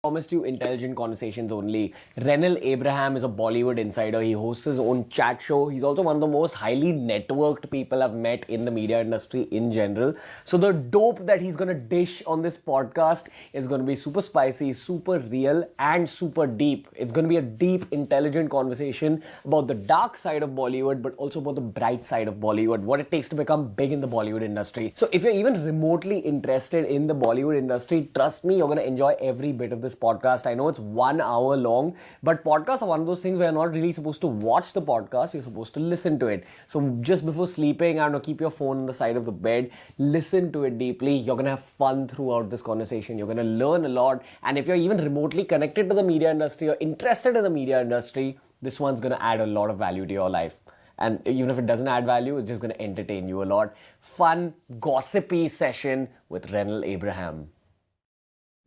Promised you intelligent conversations only. Renil Abraham is a Bollywood insider. He hosts his own chat show. He's also one of the most highly networked people I've met in the media industry in general. So the dope that he's going to dish on this podcast is going to be super spicy, super real, and super deep. It's going to be a deep, intelligent conversation about the dark side of Bollywood, but also about the bright side of Bollywood, what it takes to become big in the Bollywood industry. So if you're even remotely interested in the Bollywood industry, trust me, you're going to enjoy every bit of this podcast. I know it's 1 hour long, but podcasts are one of those things where you're not really supposed to watch the podcast, you're supposed to listen to it. So just before sleeping, I don't know, keep your phone on the side of the bed, listen to it deeply. You're going to have fun throughout this conversation. You're going to learn a lot. And if you're even remotely connected to the media industry or interested in the media industry, this one's going to add a lot of value to your life. And even if it doesn't add value, it's just going to entertain you a lot. Fun, gossipy session with Renil Abraham.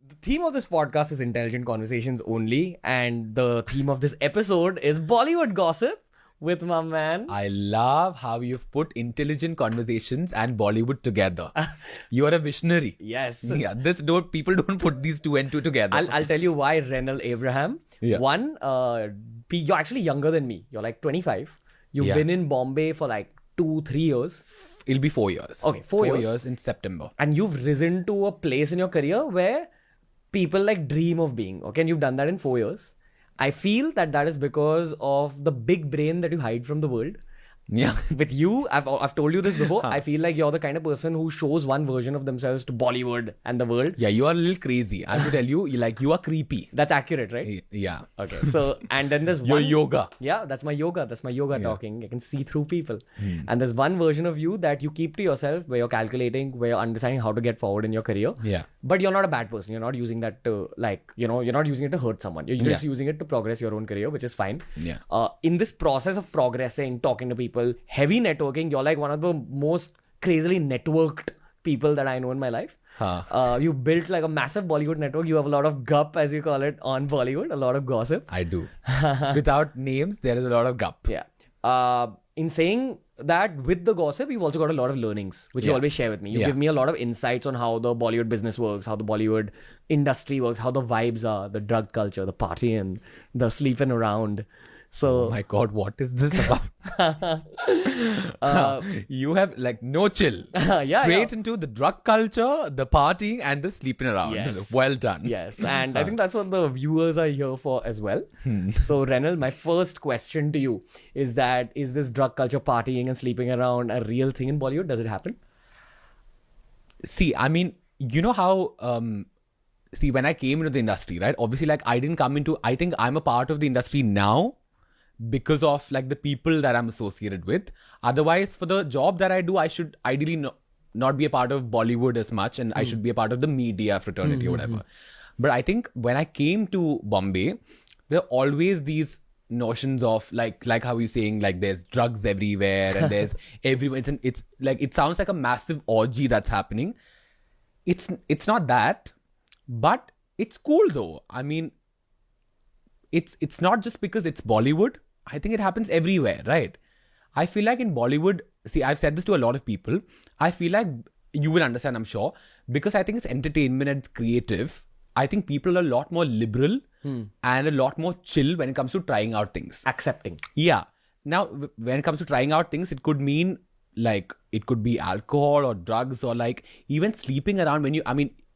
The theme of this podcast is intelligent conversations only, and the theme of this episode is Bollywood gossip with my man. I love how you've put intelligent conversations and Bollywood together. You are a visionary. Yes. Yeah, people don't put these two and two together. I'll tell you why Renil Abraham. Yeah. One, you're actually younger than me. You're like 25. You've been in Bombay for like 2-3 years. It'll be 4 years. Okay, 4 years. 4 years in September. And you've risen to a place in your career where people like dream of being. Okay, and you've done that in 4 years. I feel that is because of the big brain that you hide from the world. Yeah. With you, I've told you this before. I feel like you're the kind of person who shows one version of themselves to Bollywood and the world. Yeah, you are a little crazy. I have to tell you, you are creepy. That's accurate, right? Yeah. Okay. So, and then there's Your yoga. Yeah, that's my yoga. That's my yoga talking. I can see through people. And there's one version of you that you keep to yourself where you're calculating, where you're understanding how to get forward in your career. Yeah. But you're not a bad person. You're not using that to you're not using it to hurt someone. You're just using it to progress your own career, which is fine. Yeah. In this process of progressing, talking to people, heavy networking, you're like one of the most crazily networked people that I know in my life. You built like a massive Bollywood network. You have a lot of gup, as you call it, on Bollywood, a lot of gossip. I do. Without names, there is a lot of gup. Yeah. In saying that, with the gossip, you've also got a lot of learnings, which you always share with me. You give me a lot of insights on how the Bollywood business works, how the Bollywood industry works, how the vibes are, the drug culture, the partying, the sleeping around. So, oh my God, what is this about? You have no chill. Straight into the drug culture, the partying, and the sleeping around. Yes. Well done. Yes, and I think that's what the viewers are here for as well. So, Renil, my first question to you is this drug culture, partying and sleeping around a real thing in Bollywood? Does it happen? See, I mean, you know how... when I came into the industry, right? Obviously, I think I'm a part of the industry now because of the people that I'm associated with. Otherwise, for the job that I do, I should ideally not be a part of Bollywood as much, and I should be a part of the media fraternity or whatever. But I think when I came to Bombay, there are always these notions of like how you're saying, there's drugs everywhere and there's everywhere. It's it sounds like a massive orgy that's happening. It's not that, but it's cool though. I mean, it's not just because it's Bollywood. I think it happens everywhere, right? I feel like in Bollywood, I've said this to a lot of people. I feel like you will understand, I'm sure, because I think it's entertainment and it's creative. I think people are a lot more liberal and a lot more chill when it comes to trying out things. Accepting. Yeah. Now, when it comes to trying out things, it could mean it could be alcohol or drugs or even sleeping around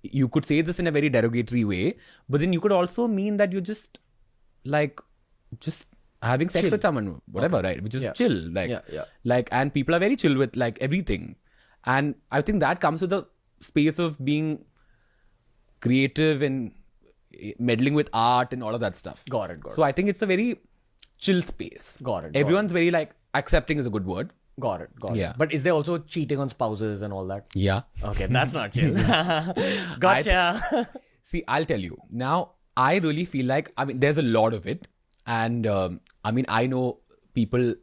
you could say this in a very derogatory way, but then you could also mean that you're just having sex with someone, whatever, right? Which is chill. And people are very chill with everything. And I think that comes with the space of being creative and meddling with art and all of that stuff. Got it. So I think it's a very chill space. Got it. Everyone's very accepting is a good word. Got it. Yeah. But is there also cheating on spouses and all that? Yeah. Okay, that's not chill. Gotcha. I'll tell you. Now, I really feel there's a lot of it. And I know people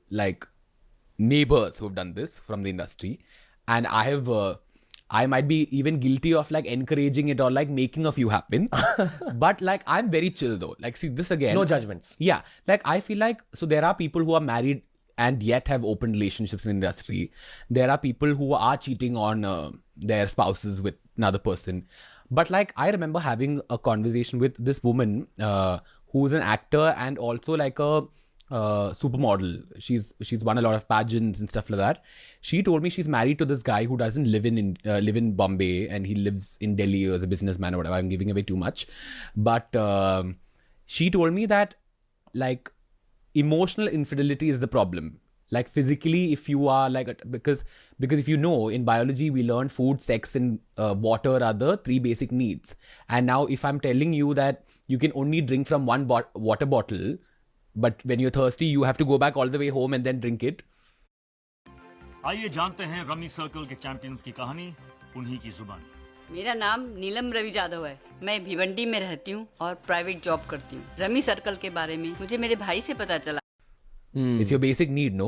neighbors who've done this from the industry. And I might be even guilty of encouraging it or making a few happen. But I'm very chill though. This again. No judgments. Yeah. I feel so there are people who are married and yet have open relationships in the industry. There are people who are cheating on their spouses with another person. But like I remember having a conversation with this woman who's an actor and also like a supermodel. She's won a lot of pageants and stuff like that. She told me she's married to this guy who doesn't live in Bombay, and he lives in Delhi as a businessman or whatever. I'm giving away too much, but she told me that like emotional infidelity is the problem. Like physically, if you are like, because if you know, in biology we learn food, sex, and water are the 3 basic needs. And now if I'm telling you that you can only drink from one water bottle, but when you're thirsty you have to go back all the way home and then drink it. आइए जानते हैं rummy circle के champions की कहानी उन्हीं की जुबानी। मेरा नाम नीलम रवि जाधव है। मैं भिवंडी में रहती हूँ और प्राइवेट जॉब करती हूँ। रमी सर्कल के बारे में मुझे मेरे भाई से पता चला। It's your basic need, no?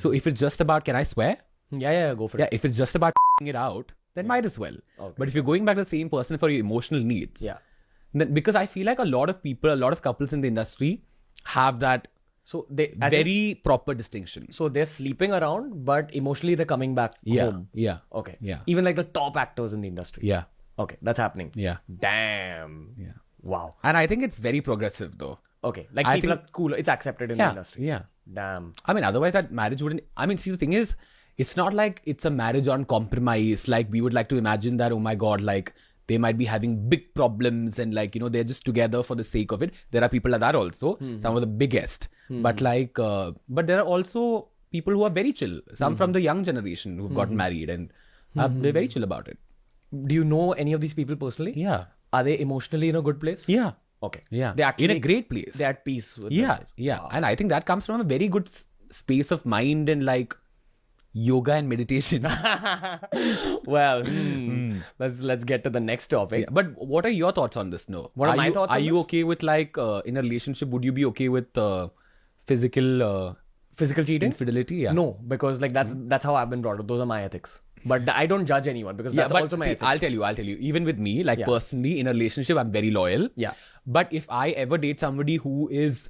So if it's just about, can I swear? Yeah, go for it. If it's just about it out, then might as well. Okay. But if you're going back to the same person for your emotional needs, then, because I feel like a lot of people, a lot of couples in the industry have that very proper distinction. So they're sleeping around, but emotionally they're coming back home. Yeah. Okay. Yeah. Even like the top actors in the industry. Yeah. Okay, that's happening. Yeah. Damn. Yeah. Wow. And I think it's very progressive though. Okay. Like I people think, are cool. It's accepted in the industry. Yeah. Damn. I mean, otherwise that marriage wouldn't... I mean, see, the thing is, it's not like it's a marriage on compromise. Like we would like to imagine that, oh my God, like they might be having big problems and like, you know, they're just together for the sake of it. There are people like that also, some of the biggest. But like, but there are also people who are very chill. Some from the young generation who've gotten married and they're very chill about it. Do you know any of these people personally? Yeah. Are they emotionally in a good place? Yeah. Okay. Yeah. They're actually in a great place. They're at peace with Yeah. themselves. Yeah. Wow. And I think that comes from a very good space of mind and like yoga and meditation. Well, let's get to the next topic. Yeah. But what are your thoughts on this? No. What are my thoughts on Are you this? okay with like in a relationship? Would you be okay with physical cheating? infidelity? Yeah. No, because like that's how I've been brought up. Those are my ethics. But I don't judge anyone because that's also my ethics. I'll tell you. Even with me, like personally, in a relationship, I'm very loyal. Yeah. But if I ever date somebody who is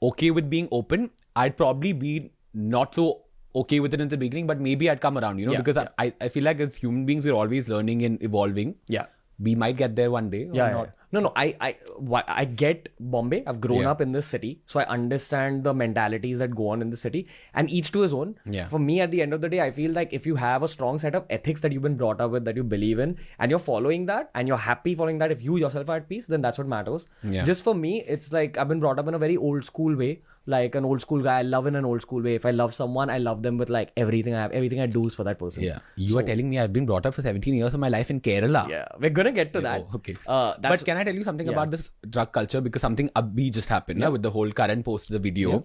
okay with being open, I'd probably be not so okay with it in the beginning, but maybe I'd come around, you know, because I feel like as human beings, we're always learning and evolving. Yeah. We might get there one day or not. No. I get Bombay. I've grown up in this city, so I understand the mentalities that go on in the city, and each to his own. Yeah. For me, at the end of the day, I feel like if you have a strong set of ethics that you've been brought up with, that you believe in, and you're following that, and you're happy following that, if you yourself are at peace, then that's what matters. Yeah. Just for me, it's like I've been brought up in a very old school way. Like an old school guy, I love in an old school way. If I love someone, I love them with like everything I have. Everything I do is for that person. Yeah. You are telling me I've been brought up for 17 years of my life in Kerala. Yeah. We're going to get to that. Oh, okay. That's But can I tell you something about this drug culture? Because something abhi just happened with the whole Karan posted the video. Yeah.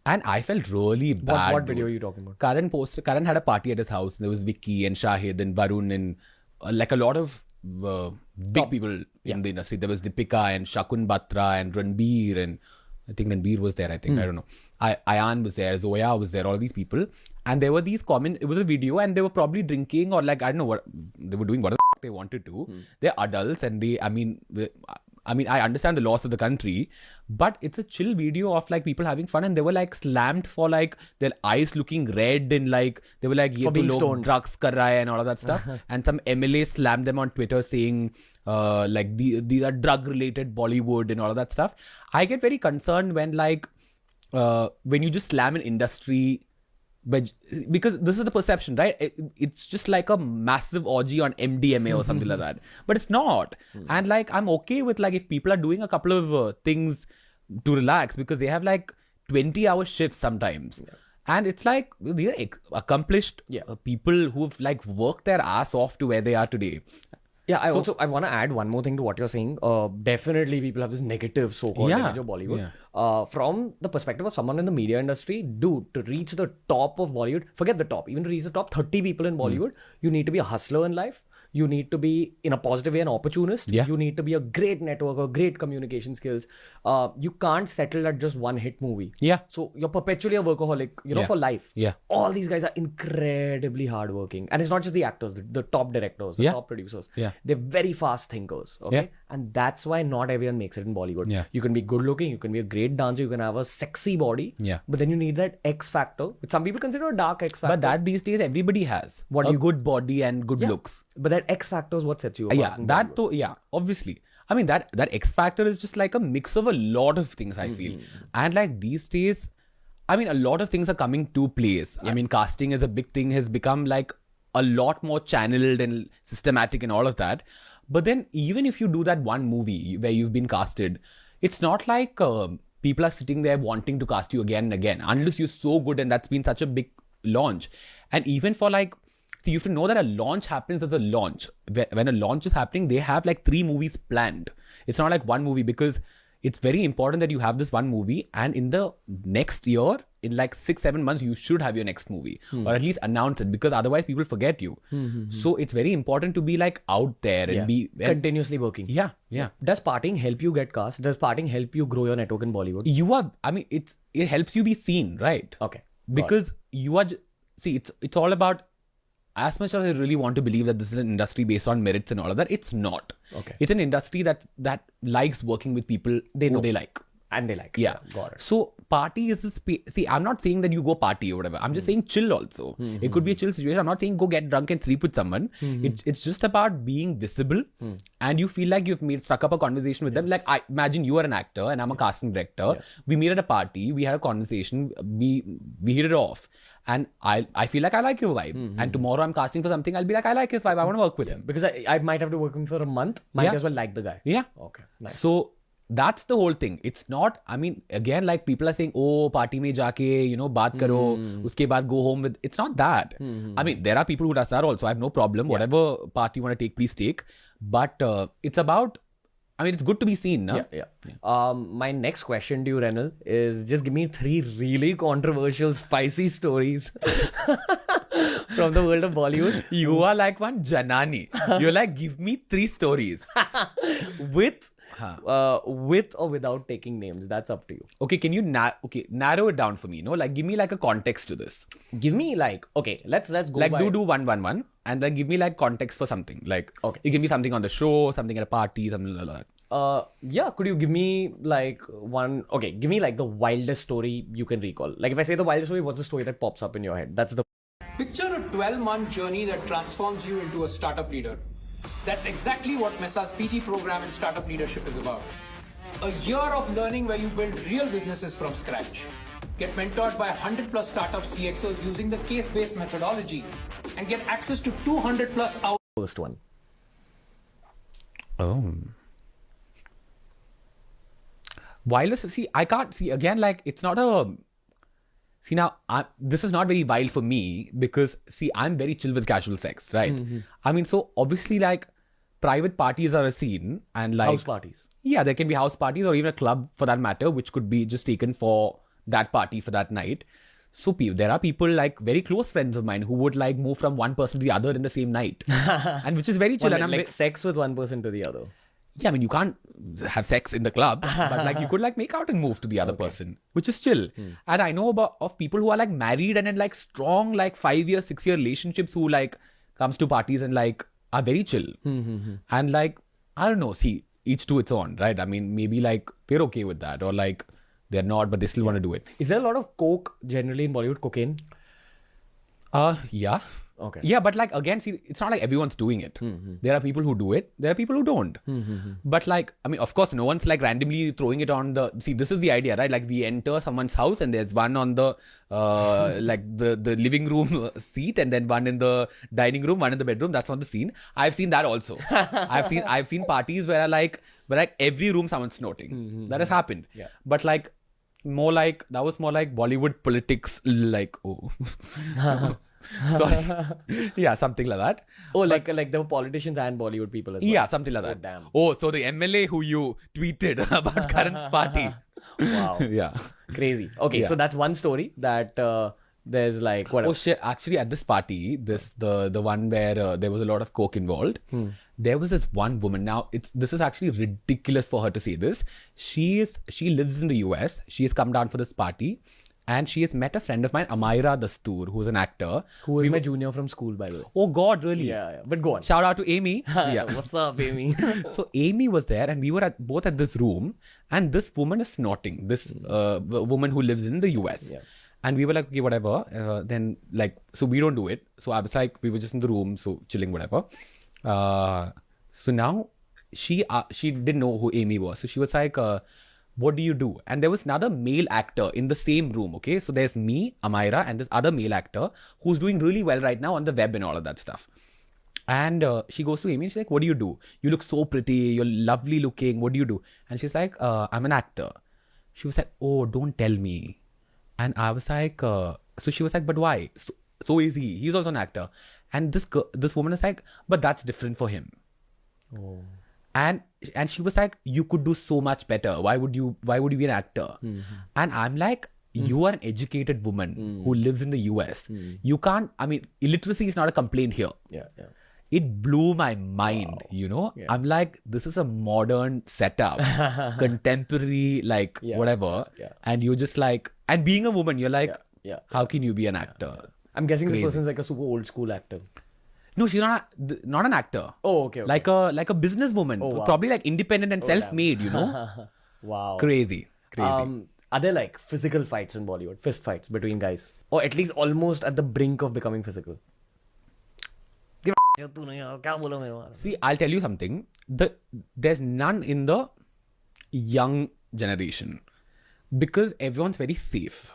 And I felt really bad. What video are you talking about? Karan had a party at his house. There was Vicky and Shahid and Varun and like a lot of big people in the industry. There was Deepika and Shakun Batra and Ranveer and I think Ranveer was there, I don't know. Ayan was there, Zoya was there, all these people. And there were these comments, it was a video and they were probably drinking or like, I don't know what, they were doing whatever they wanted to. They're adults and I understand the laws of the country, but it's a chill video of like people having fun and they were like slammed for like their eyes looking red and like, they were like, for being stoned, drugs kar raha hai and all of that stuff. And some MLA slammed them on Twitter saying, like these are drug related Bollywood and all of that stuff. I get very concerned when like when you just slam an industry, but because this is the perception, right? It's just like a massive orgy on MDMA or something like that, but it's not. And like I'm okay with like if people are doing a couple of things to relax because they have like 20-hour shifts sometimes. And it's like these are accomplished people who've like worked their ass off to where they are today. Yeah, I want to add one more thing to what you're saying. Definitely people have this negative so-called image of Bollywood. From the perspective of someone in the media industry, dude, to reach the top of Bollywood, forget the top, even to reach the top 30 people in Bollywood, you need to be a hustler in life. You need to be, in a positive way, an opportunist. Yeah. You need to be a great networker, great communication skills. You can't settle at just one hit movie. Yeah. So you're perpetually a workaholic, you know, for life. Yeah. All these guys are incredibly hardworking. And it's not just the actors, the top directors, the top producers. Yeah. They're very fast thinkers. Okay. Yeah. And that's why not everyone makes it in Bollywood. Yeah. You can be good looking, you can be a great dancer, you can have a sexy body. Yeah. But then you need that X factor, which some people consider a dark X factor. But that these days everybody has. What a good body and good looks. But that X Factor is what sets you apart. Yeah, in that Bollywood. though, yeah, obviously. I mean, that X Factor is just like a mix of a lot of things, I feel. And like these days, I mean, a lot of things are coming to place. I mean, casting is a big thing, has become like a lot more channeled and systematic and all of that. But then even if you do that one movie where you've been casted, it's not like people are sitting there wanting to cast you again and again, unless you're so good and that's been such a big launch. And even for like, so you have to know that a launch happens as a launch. When a launch is happening, they have like 3 movies planned. It's not like one movie, because it's very important that you have this one movie, and in the next year, in like 6-7 months, you should have your next movie, or at least announce it, because otherwise people forget you. So it's very important to be like out there and be continuously working. Yeah. Does partying help you get cast? Does partying help you grow your network in Bollywood? You are, I mean, it helps you be seen, right? Okay. Because you are, see, it's all about, as much as I really want to believe that this is an industry based on merits and all of that, it's not. Okay. It's an industry that likes working with people who they like. And they like. Yeah. Got it. So party is this. See, I'm not saying that you go party or whatever. I'm just saying chill also. It could be a chill situation. I'm not saying go get drunk and sleep with someone. It's just about being visible, and you feel like you've struck up a conversation with them. Like, I imagine you are an actor and I'm a casting director. We meet at a party. We had a conversation. We hit it off. And I feel like I like your vibe. And tomorrow I'm casting for something. I'll be like, I like his vibe. I want to work with him. Because I might have to work with him for a month. Might as well like the guy. Yeah. Okay. Nice. So that's the whole thing. It's not, I mean, again, like people are saying, oh, party mein jaake, baat karo, uske baad go home with. It's not that. I mean, there are people who does that also. I have no problem. Whatever path you want to take, please take. But it's about, I mean, it's good to be seen, no? Yeah. My next question to you, Renil, is just give me 3 really controversial, spicy stories from the world of Bollywood. You are like one Janani. You're like, give me 3 stories. with or without taking names. That's up to you. Okay, can you narrow it down for me? No, like give me like a context to this. Give me like, okay, let's go like by... do 1 and then give me like context for something. Like, okay, you give me something on the show, something at a party, something like that. Yeah, could you give me like give me like the wildest story you can recall. Like if I say the wildest story, what's the story that pops up in your head? That's the... Picture a 12-month journey that transforms you into a startup leader. That's exactly what Messa's PG program in startup leadership is about. A year of learning where you build real businesses from scratch. Get mentored by 100+ startup CXOs using the case-based methodology and get access to 200+ hours. First one. Oh. Wildest, see, I can't see, again, like, it's not a... See, now, this is not very wild for me because, see, I'm very chill with casual sex, right? I mean, so, obviously, like, private parties are a scene and, like... House parties. Yeah, there can be house parties or even a club, for that matter, which could be just taken for that party for that night. So, there are people, like, very close friends of mine who would, like, move from one person to the other in the same night. And which is very chill. And I'm like sex with one person to the other. Yeah, I mean, you can't have sex in the club, but like you could like make out and move to the other person, which is chill. And I know of people who are like married and in like strong like 5-year, 6-year relationships who like comes to parties and like are very chill. And like, I don't know, see, each to its own, right? I mean, maybe like they're okay with that or like they're not, but they still want to do it. Is there a lot of coke generally in Bollywood? Cocaine? Yeah. Okay. Yeah, but like again, see, it's not like everyone's doing it. There are people who do it. There are people who don't. But like, I mean, of course, no one's like randomly throwing it on the. See, this is the idea, right? Like we enter someone's house and there's one on the like the living room seat and then one in the dining room, one in the bedroom. That's not the scene. I've seen that also. I've seen parties where every room someone's snorting. That has happened. Yeah. But like that was more like Bollywood politics. Like So, yeah, something like that. Oh, like there were politicians and Bollywood people as well. Yeah, something like that. Damn. Oh, so the MLA who you tweeted about Karan's party. Wow. Yeah. Crazy. Okay, Yeah. so that's one story that there's like whatever. Oh shit! Actually, at this party, the one where there was a lot of coke involved. There was this one woman. Now, this is actually ridiculous for her to say this. She lives in the US. She has come down for this party. And she has met a friend of mine, Amaira Dastoor, who's an actor. Who was my junior from school, by the way. Oh God, really? Yeah. But go on. Shout out to Amy. Yeah. What's up, Amy? So Amy was there and we were both at this room and this woman is snorting. This woman who lives in the US. Yeah. And we were like, okay, whatever. Then like, so we don't do it. So I was like, we were just in the room, so chilling, whatever. So now she didn't know who Amy was. So she was like, what do you do? And there was another male actor in the same room, okay? So there's me, Amira, and this other male actor who's doing really well right now on the web and all of that stuff. And she goes to Amy and she's like, what do you do? You look so pretty. You're lovely looking. What do you do? And she's like, I'm an actor. She was like, oh, don't tell me. And I was like, so she was like, but why? So is he. He's also an actor. And this woman is like, but that's different for him. Oh. And she was like, you could do so much better. Why would you be an actor? Mm-hmm. And I'm like, you are an educated woman who lives in the US. You can't, I mean, illiteracy is not a complaint here. Yeah. It blew my mind, you know? Yeah. I'm like, this is a modern setup, contemporary, like whatever. Yeah. And you're just like, and being a woman, you're like, how can you be an actor? I'm guessing this person's like a super old school actor. No, she's not an actor. Oh, okay. Like a businesswoman. Oh, wow. Probably like independent and self-made, you know? Wow. Crazy. Are there like physical fights in Bollywood? Fist fights between guys? Or at least almost at the brink of becoming physical? See, I'll tell you something. There's none in the young generation. Because everyone's very safe.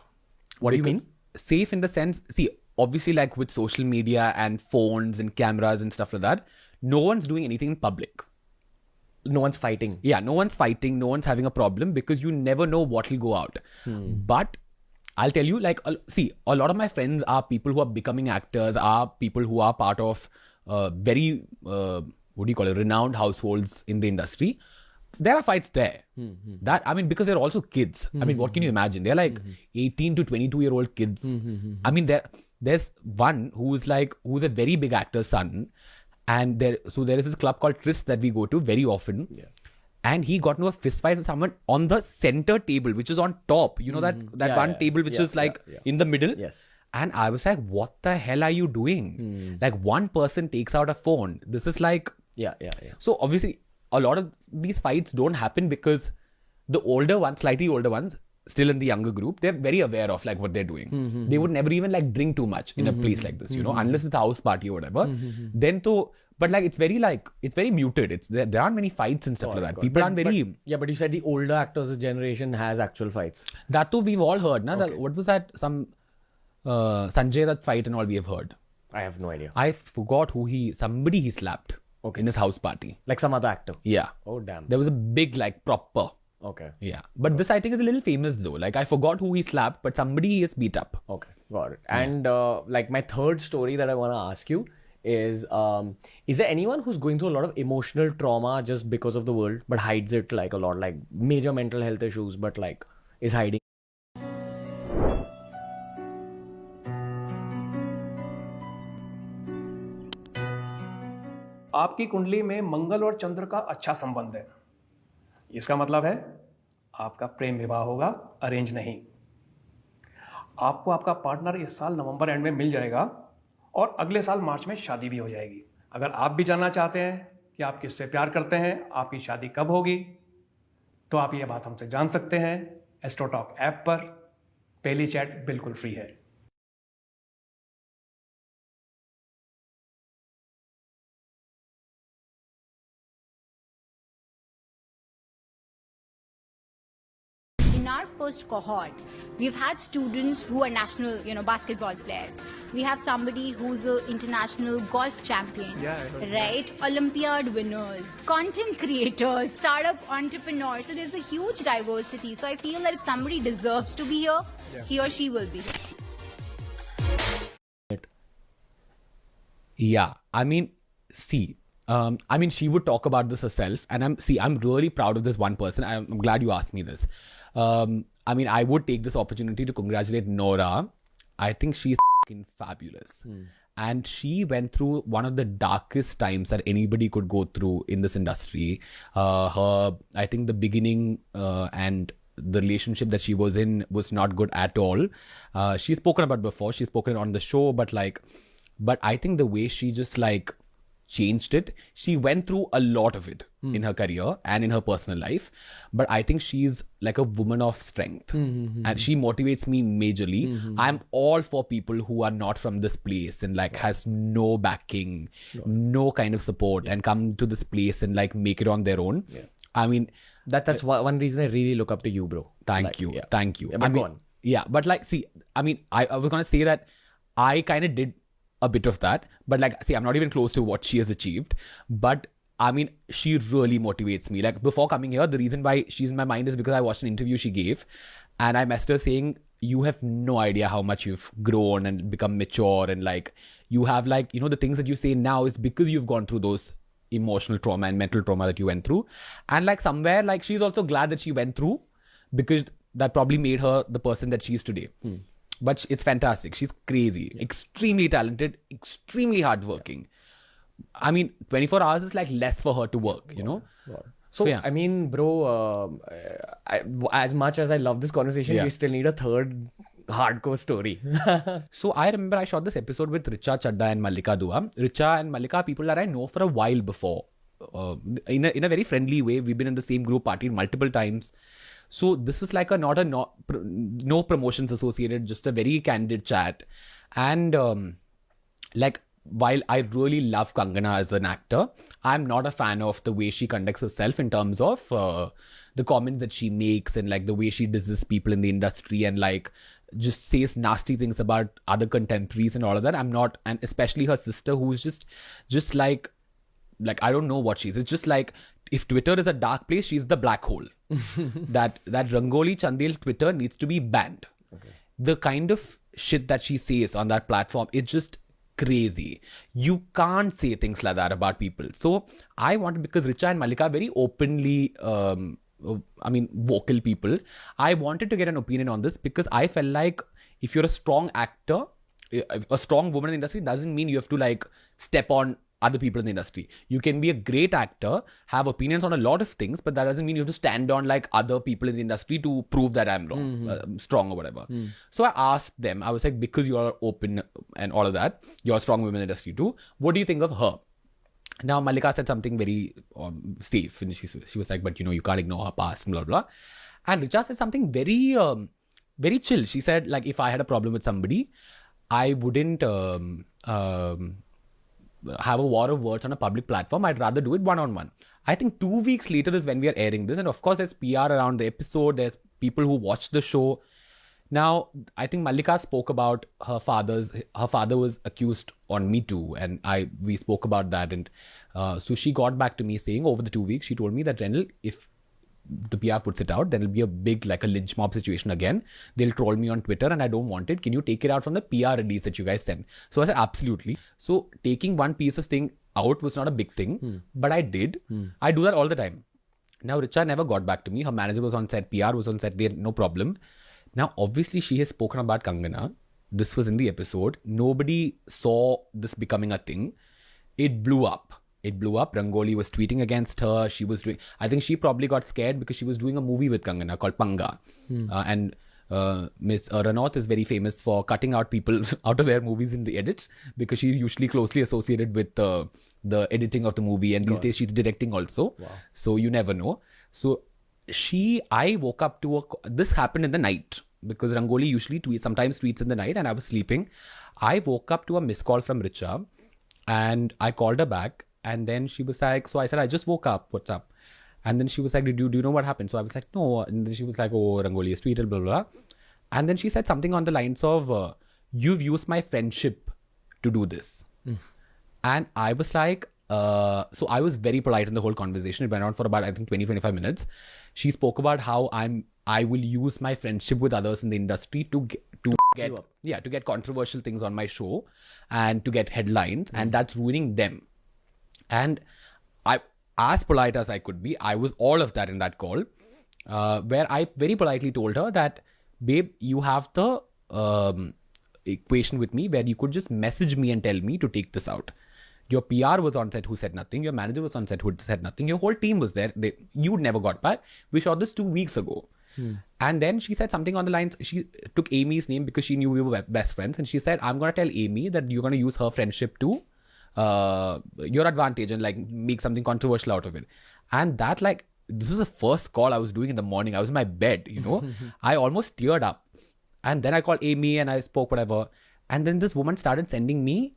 What do you mean? Safe in the sense, see, obviously like with social media and phones and cameras and stuff like that, no one's doing anything in public. No one's fighting. Yeah, no one's fighting, no one's having a problem because you never know what will go out. But I'll tell you, like, see, a lot of my friends are people who are becoming actors, are people who are part of very, renowned households in the industry. There are fights there. That, I mean, because they're also kids. I mean, what can you imagine? They're like 18 to 22-year-old kids. I mean, there's one who's a very big actor's son. And there is this club called Tryst that we go to very often. Yeah. And he got into a fist fight with someone on the center table, which is on top. You know that table which is in the middle? Yes. And I was like, what the hell are you doing? Like one person takes out a phone. This is like... Yeah. So obviously, a lot of these fights don't happen because the older ones, slightly older ones, still in the younger group, they're very aware of like what they're doing. They would never even like drink too much in a place like this, you know, unless it's a house party or whatever. But like it's very muted. There aren't many fights and stuff like that. People aren't very... Yeah, but you said the older actors' generation has actual fights. That too we've all heard, na? Okay. What was that? Some Sanjay that fight and all we have heard. I have no idea. I forgot somebody he slapped in his house party. Like some other actor? Yeah. Oh, damn. There was a big like proper... Okay. Yeah. But this I think is a little famous though. Like I forgot who he slapped, but somebody he has beat up. Okay. Got it. And like my third story that I want to ask you is there anyone who's going through a lot of emotional trauma just because of the world, but hides it like a lot, like major mental health issues, but like is hiding? आपकी कुंडली में मंगल और चंद्र का अच्छा संबंध है। इसका मतलब है आपका प्रेम विवाह होगा, अरेंज नहीं। आपको आपका पार्टनर इस साल नवंबर एंड में मिल जाएगा और अगले साल मार्च में शादी भी हो जाएगी। अगर आप भी जानना चाहते हैं कि आप किससे प्यार करते हैं, आपकी शादी कब होगी, तो आप ये बात हमसे जान सकते हैं एस्ट्रोटॉक ऐप पर। पहली चैट बिल्कुल फ्री है। In our first cohort, we've had students who are national, basketball players. We have somebody who's an international golf champion, right? Olympiad winners, content creators, startup entrepreneurs. So there's a huge diversity. So I feel that if somebody deserves to be here, he or she will be. Yeah, I mean, see, she would talk about this herself, and I'm really proud of this one person. I'm glad you asked me this. I would take this opportunity to congratulate Nora. I think she's fucking fabulous. And she went through one of the darkest times that anybody could go through in this industry. I think the beginning and the relationship that she was in was not good at all. She's spoken about before. She's spoken on the show, but I think the way she just changed it. She went through a lot of it in her career and in her personal life. But I think she's like a woman of strength. And she motivates me majorly. I'm all for people who are not from this place and like has no backing, no kind of support, and come to this place and like make it on their own. I mean, That's one reason I really look up to you, bro. Thank you. Yeah. Thank you. Yeah, but go on. Yeah, but like, see, I mean, I was going to say that I kind of did a bit of that, but like, see, I'm not even close to what she has achieved, but I mean, she really motivates me. Like, before coming here, the reason why she's in my mind is because I watched an interview she gave, and I messaged her saying, you have no idea how much you've grown and become mature, and like, you have like, you know, the things that you say now is because you've gone through those emotional trauma and mental trauma that you went through. And like somewhere, like, she's also glad that she went through, because that probably made her the person that she is today. But it's fantastic. She's crazy, extremely talented, extremely hardworking. I mean, 24 hours is like less for her to work, you know? So, yeah. I mean, bro, as much as I love this conversation, Yeah. we still need a third hardcore story. So I remember I shot this episode with Richa Chadda and Mallika Dua. Richa and Mallika, people that I know for a while before. In a very friendly way. We've been in the same group, partied multiple times. So this was like no promotions associated, just a very candid chat. And like, while I really love Kangana as an actor, I'm not a fan of the way she conducts herself in terms of the comments that she makes and like the way she disses people in the industry and like just says nasty things about other contemporaries and all of that. I'm not, and especially her sister, who's just like I don't know what she is. It's just like, if Twitter is a dark place, she's the black hole. that Rangoli Chandel Twitter needs to be banned. The kind of shit that she says on that platform, it's just crazy. You can't say things like that about people. So I wanted, because Richa and Mallika are very openly, vocal people. I wanted to get an opinion on this because I felt like if you're a strong actor, a strong woman in the industry, doesn't mean you have to like step on other people in the industry. You can be a great actor, have opinions on a lot of things, but that doesn't mean you have to stand on like other people in the industry to prove that I'm wrong, strong or whatever. So I asked them, I was like, because you are open and all of that, you're a strong woman in the industry too, what do you think of her? Now Mallika said something very safe, and she was like, but you know, you can't ignore her past, blah, blah. And Richa said something very, very chill. She said, like, if I had a problem with somebody, I wouldn't have a war of words on a public platform. I'd rather do it one-on-one. I think 2 weeks later is when we are airing this. And of course, there's PR around the episode. There's people who watch the show. Now, I think Mallika spoke about her father was accused on Me Too. And we spoke about that. And so she got back to me saying, over the 2 weeks, she told me that, Renil, if the PR puts it out, then it'll be a big, like a lynch mob situation again. They'll troll me on Twitter and I don't want it. Can you take it out from the PR release that you guys send? So I said, absolutely. So taking one piece of thing out was not a big thing, but I did. I do that all the time. Now, Richa never got back to me. Her manager was on set, PR was on set, they had no problem. Now, obviously, she has spoken about Kangana. This was in the episode. Nobody saw this becoming a thing. It blew up. Rangoli was tweeting against her. I think she probably got scared because she was doing a movie with Kangana called Panga. And Miss Ranauth is very famous for cutting out people out of their movies in the edits, because she's usually closely associated with the editing of the movie. And these days she's directing also. Wow. So you never know. So I woke up to this happened in the night, because Rangoli usually sometimes tweets in the night, and I was sleeping. I woke up to a missed call from Richa and I called her back. And then she was like, so I said, I just woke up. What's up? And then she was like, do you know what happened? So I was like, no. And then she was like, oh, Rangoli has tweeted, blah, blah. And then she said something on the lines of, you've used my friendship to do this. And I was like, so I was very polite in the whole conversation. It went on for about, I think, 20-25 minutes. She spoke about how I will use my friendship with others in the industry to get controversial things on my show and to get headlines. And that's ruining them. And I, as polite as I could be, I was all of that in that call, where I very politely told her that, babe, you have the equation with me where you could just message me and tell me to take this out. Your PR was on set who said nothing. Your manager was on set who said nothing. Your whole team was there. You never got back. We shot this 2 weeks ago. And then she said something on the lines. She took Amy's name because she knew we were best friends. And she said, I'm going to tell Amy that you're going to use her friendship to your advantage and like make something controversial out of it. And that like, this was the first call I was doing in the morning. I was in my bed, you know. I almost teared up. And then I called Amy and I spoke whatever. And then this woman started sending me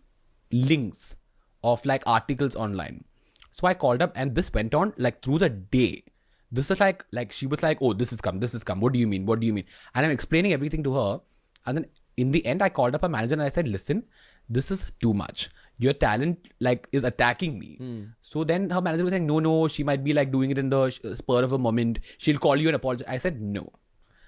links of like articles online. So I called up and this went on like through the day. This is like she was like, oh, this has come. What do you mean? And I'm explaining everything to her. And then in the end, I called up a manager and I said, listen, this is too much. Your talent like is attacking me. So then her manager was saying, no, she might be like doing it in the spur of a moment. She'll call you and apologize. I said, no,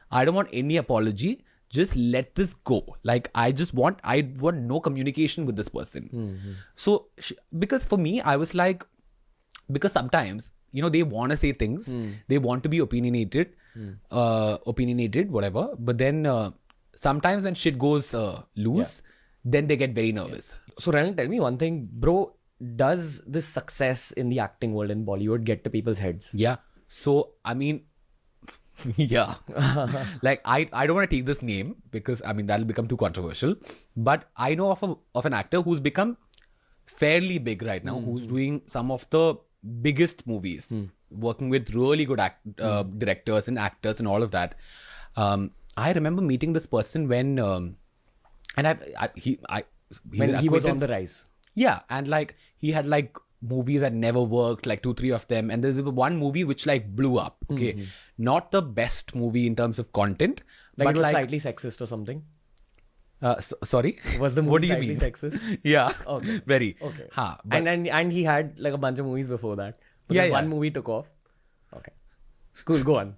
I don't want any apology. Just let this go. Like, I want no communication with this person. So, because for me, I was like, because sometimes, you know, they want to say things. They want to be opinionated, whatever. But then sometimes when shit goes loose, then they get very nervous. So Renil, tell me one thing, bro. Does this success in the acting world in Bollywood get to people's heads? Yeah. So, I mean, yeah. Like, I don't want to take this name because, I mean, that'll become too controversial. But I know of an actor who's become fairly big right now, who's doing some of the biggest movies, working with really good directors and actors and all of that. I remember meeting this person when, when he was on the rise. Yeah, and like he had like movies that never worked, like 2-3 of them, and there's one movie which like blew up. Okay, not the best movie in terms of content, Like but it was like slightly sexist or something. Sorry, Was the movie what do you slightly mean? sexist? Yeah, Okay. very. Okay. Ha, but And he had like a bunch of movies before that. But Yeah, then yeah. one movie took off. Okay. Cool, go on.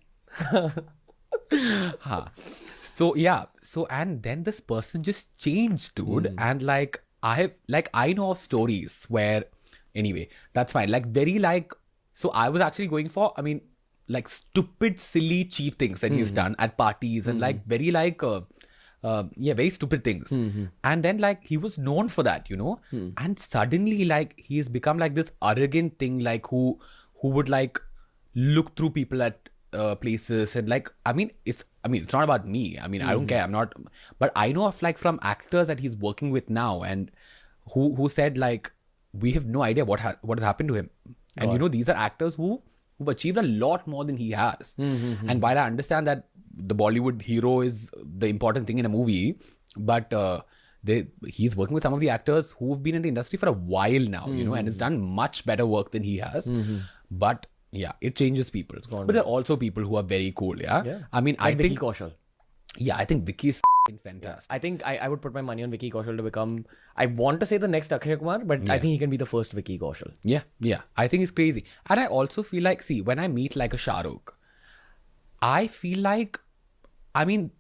ha. So yeah, and then this person just changed, dude, and like I know of stories where, anyway, that's fine. Like very like, so I was actually going for, I mean, like stupid, silly, cheap things that he's done at parties and like very like, very stupid things. And then like he was known for that, you know, and suddenly like he's become like this arrogant thing, like who would like look through people at places and like, I mean, it's not about me. I mean, I don't care. I'm not, but I know of like from actors that he's working with now and who said like, we have no idea what has happened to him. And you know, these are actors who've achieved a lot more than he has. And while I understand that the Bollywood hero is the important thing in a movie, but he's working with some of the actors who've been in the industry for a while now, you know, and has done much better work than he has. But yeah, it changes people. But there are also people who are very cool, yeah? I mean, Like I Vicky think... Kaushal. Yeah, I think Vicky's fantastic. I think I would put my money on Vicky Kaushal to become, I want to say the next Akshay Kumar, but I think he can be the first Vicky Kaushal. Yeah. I think it's crazy. And I also feel like, see, when I meet like a Shah Rukh, I feel like, I mean,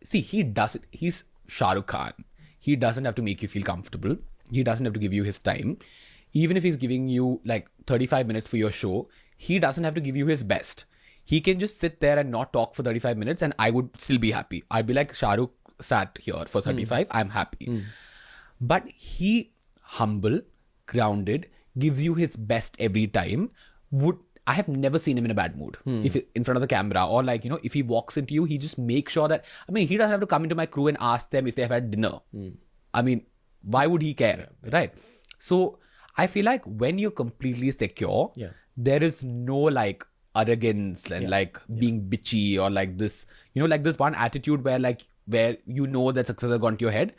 see, he's Shah Rukh Khan. He doesn't have to make you feel comfortable. He doesn't have to give you his time. Even if he's giving you like 35 minutes for your show, he doesn't have to give you his best. He can just sit there and not talk for 35 minutes and I would still be happy. I'd be like, Shah Rukh sat here for 35, I'm happy. But he, humble, grounded, gives you his best every time. I have never seen him in a bad mood. If in front of the camera or like, you know, if he walks into you, he just makes sure that, I mean, he doesn't have to come into my crew and ask them if they have had dinner. I mean, why would he care? Right? So I feel like when you're completely secure, there is no like arrogance and like being bitchy or like this, you know, like this one attitude where you know that success has gone to your head.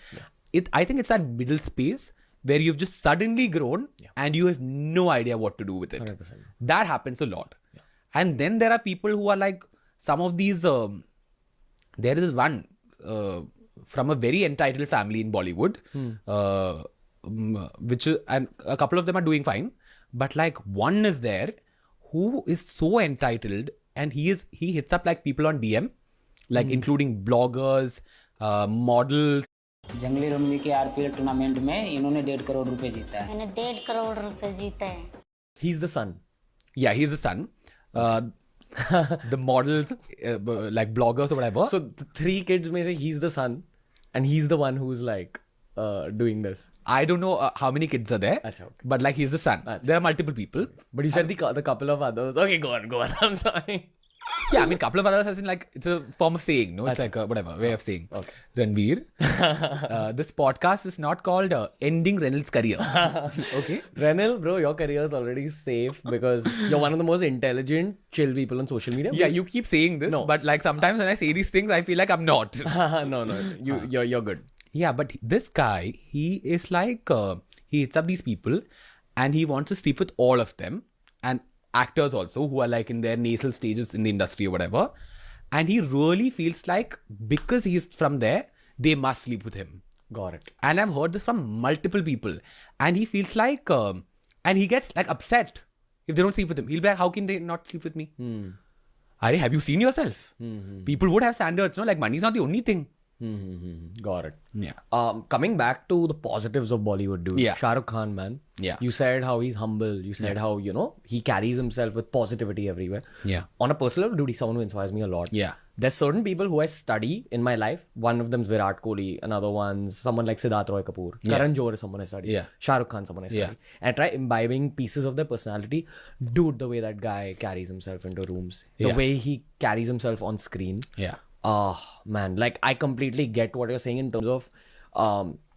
I think it's that middle space where you've just suddenly grown and you have no idea what to do with it. 100%. That happens a lot. And then there are people who are like, some of these, there is one from a very entitled family in Bollywood, and a couple of them are doing fine. But like one is there who is so entitled and he hits up like people on DM, like including bloggers, models. जंगली रमनी के RPL tournament में इन्होंने 1.5 करोड़ रुपए जीता है। मैंने 1.5 करोड़ रुपए जीते हैं। He's the son. Yeah, he's the son. The models, like bloggers or whatever. So the 3 kids may say he's the son and he's the one who's like doing this. I don't know how many kids are there, Achha, okay. but like he's the son. There are multiple people. But you said the couple of others. Okay, go on. I'm sorry. Yeah, I mean, couple of others as in like, it's a form of saying, no? It's like a, whatever, way of saying. Okay. Ranveer, this podcast is not called Ending Renil's Career. Okay? Renil, bro, your career is already safe because you're one of the most intelligent, chill people on social media. Yeah, you keep saying this, No. but like sometimes when I say these things, I feel like I'm not. no, you're good. Yeah, but this guy, he is like, he hits up these people and he wants to sleep with all of them. And actors also who are like in their nasal stages in the industry or whatever. And he really feels like because he's from there, they must sleep with him. Got it. And I've heard this from multiple people. And he feels like, and he gets like upset if they don't sleep with him. He'll be like, how can they not sleep with me? Are, have you seen yourself? People would have standards, no? Like money is not the only thing. Got it. Yeah. Coming back to the positives of Bollywood, dude. Yeah. Shah Rukh Khan, man. Yeah. You said how he's humble. You said how, he carries himself with positivity everywhere. Yeah. On a personal level, dude, he's someone who inspires me a lot. Yeah. There's certain people who I study in my life. One of them is Virat Kohli. Another one's someone like Siddharth Roy Kapoor. Yeah. Karan Johar is someone I study. Yeah. Shah Rukh Khan, someone I study. Yeah. And I try imbibing pieces of their personality. Dude, the way that guy carries himself into rooms. The Yeah. way he carries himself on screen. Yeah. Oh man, like I completely get what you're saying in terms of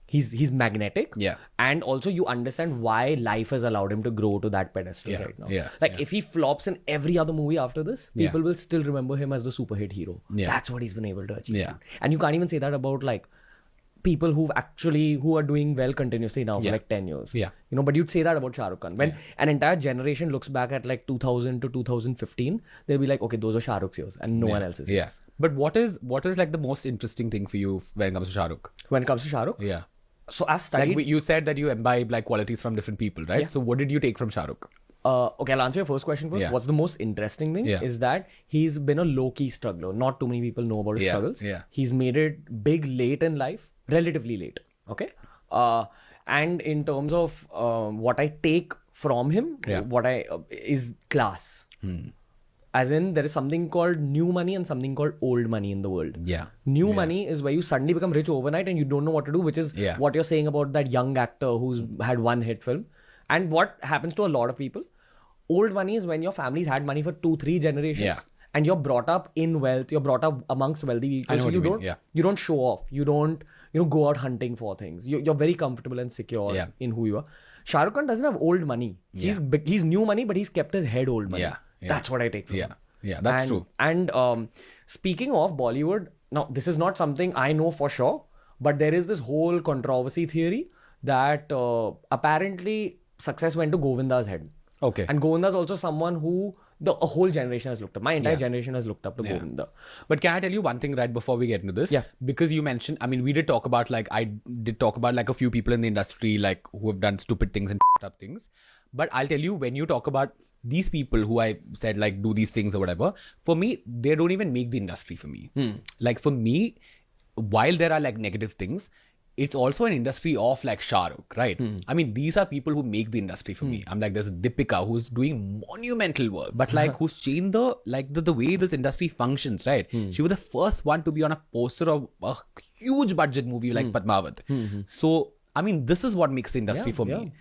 he's magnetic. Yeah. And also you understand why life has allowed him to grow to that pedestal Yeah. right now. Yeah. Like Yeah. if he flops in every other movie after this, Yeah. people will still remember him as the super hit hero. Yeah. That's what he's been able to achieve. Yeah. And you can't even say that about like people who are doing well continuously now for Yeah. like 10 years. Yeah. But you'd say that about Shah Rukh Khan. When an entire generation looks back at like 2000 to 2015, they'll be like, okay, those are Shah Rukh's years and no one else's Yeah. years. But what is like the most interesting thing for you when it comes to Shah Rukh? When it comes to Shah Rukh, Yeah. so I've studied. Like you said that you imbibe like qualities from different people, right? Yeah. So what did you take from Shah Rukh? Okay, I'll answer your first question first. Yeah. What's the most interesting thing Yeah. is that he's been a low-key struggler. Not too many people know about his Yeah, struggles. yeah. He's made it big late in life, relatively late. Okay. And in terms of what I take from him, Yeah. what I is class. As in, there is something called new money and something called old money in the world. Yeah. New money is where you suddenly become rich overnight and you don't know what to do, which is Yeah. what you're saying about that young actor who's had one hit film. And what happens to a lot of people. Old money is when your family's had money for 2-3 generations. Yeah. And you're brought up in wealth. You're brought up amongst wealthy people. I know so what you you mean, don't yeah. you don't show off. You don't go out hunting for things. You're very comfortable and secure Yeah. in who you are. Shah Rukh Khan doesn't have old money. He's new money, but he's kept his head old money. Yeah, yeah. That's what I take from Yeah. him. Yeah, that's true. And speaking of Bollywood, now this is not something I know for sure, but there is this whole controversy theory that apparently success went to Govinda's head. Okay. And Govinda's also someone who a whole generation has looked up. My entire generation has looked up to Govinda. But can I tell you one thing right before we get into this? Yeah. Because you mentioned, I mean, we did talk about like, I did talk about like a few people in the industry like who have done stupid things and up things. But I'll tell you, when you talk about these people who I said like do these things or whatever, for me, they don't even make the industry for me. Like for me, while there are like negative things, it's also an industry of like Shah Rukh, right? I mean, these are people who make the industry for me. I'm like, there's Deepika who's doing monumental work, but like who's changed the way this industry functions, right? She was the first one to be on a poster of a huge budget movie like Padmavat. So, I mean, this is what makes the industry for me.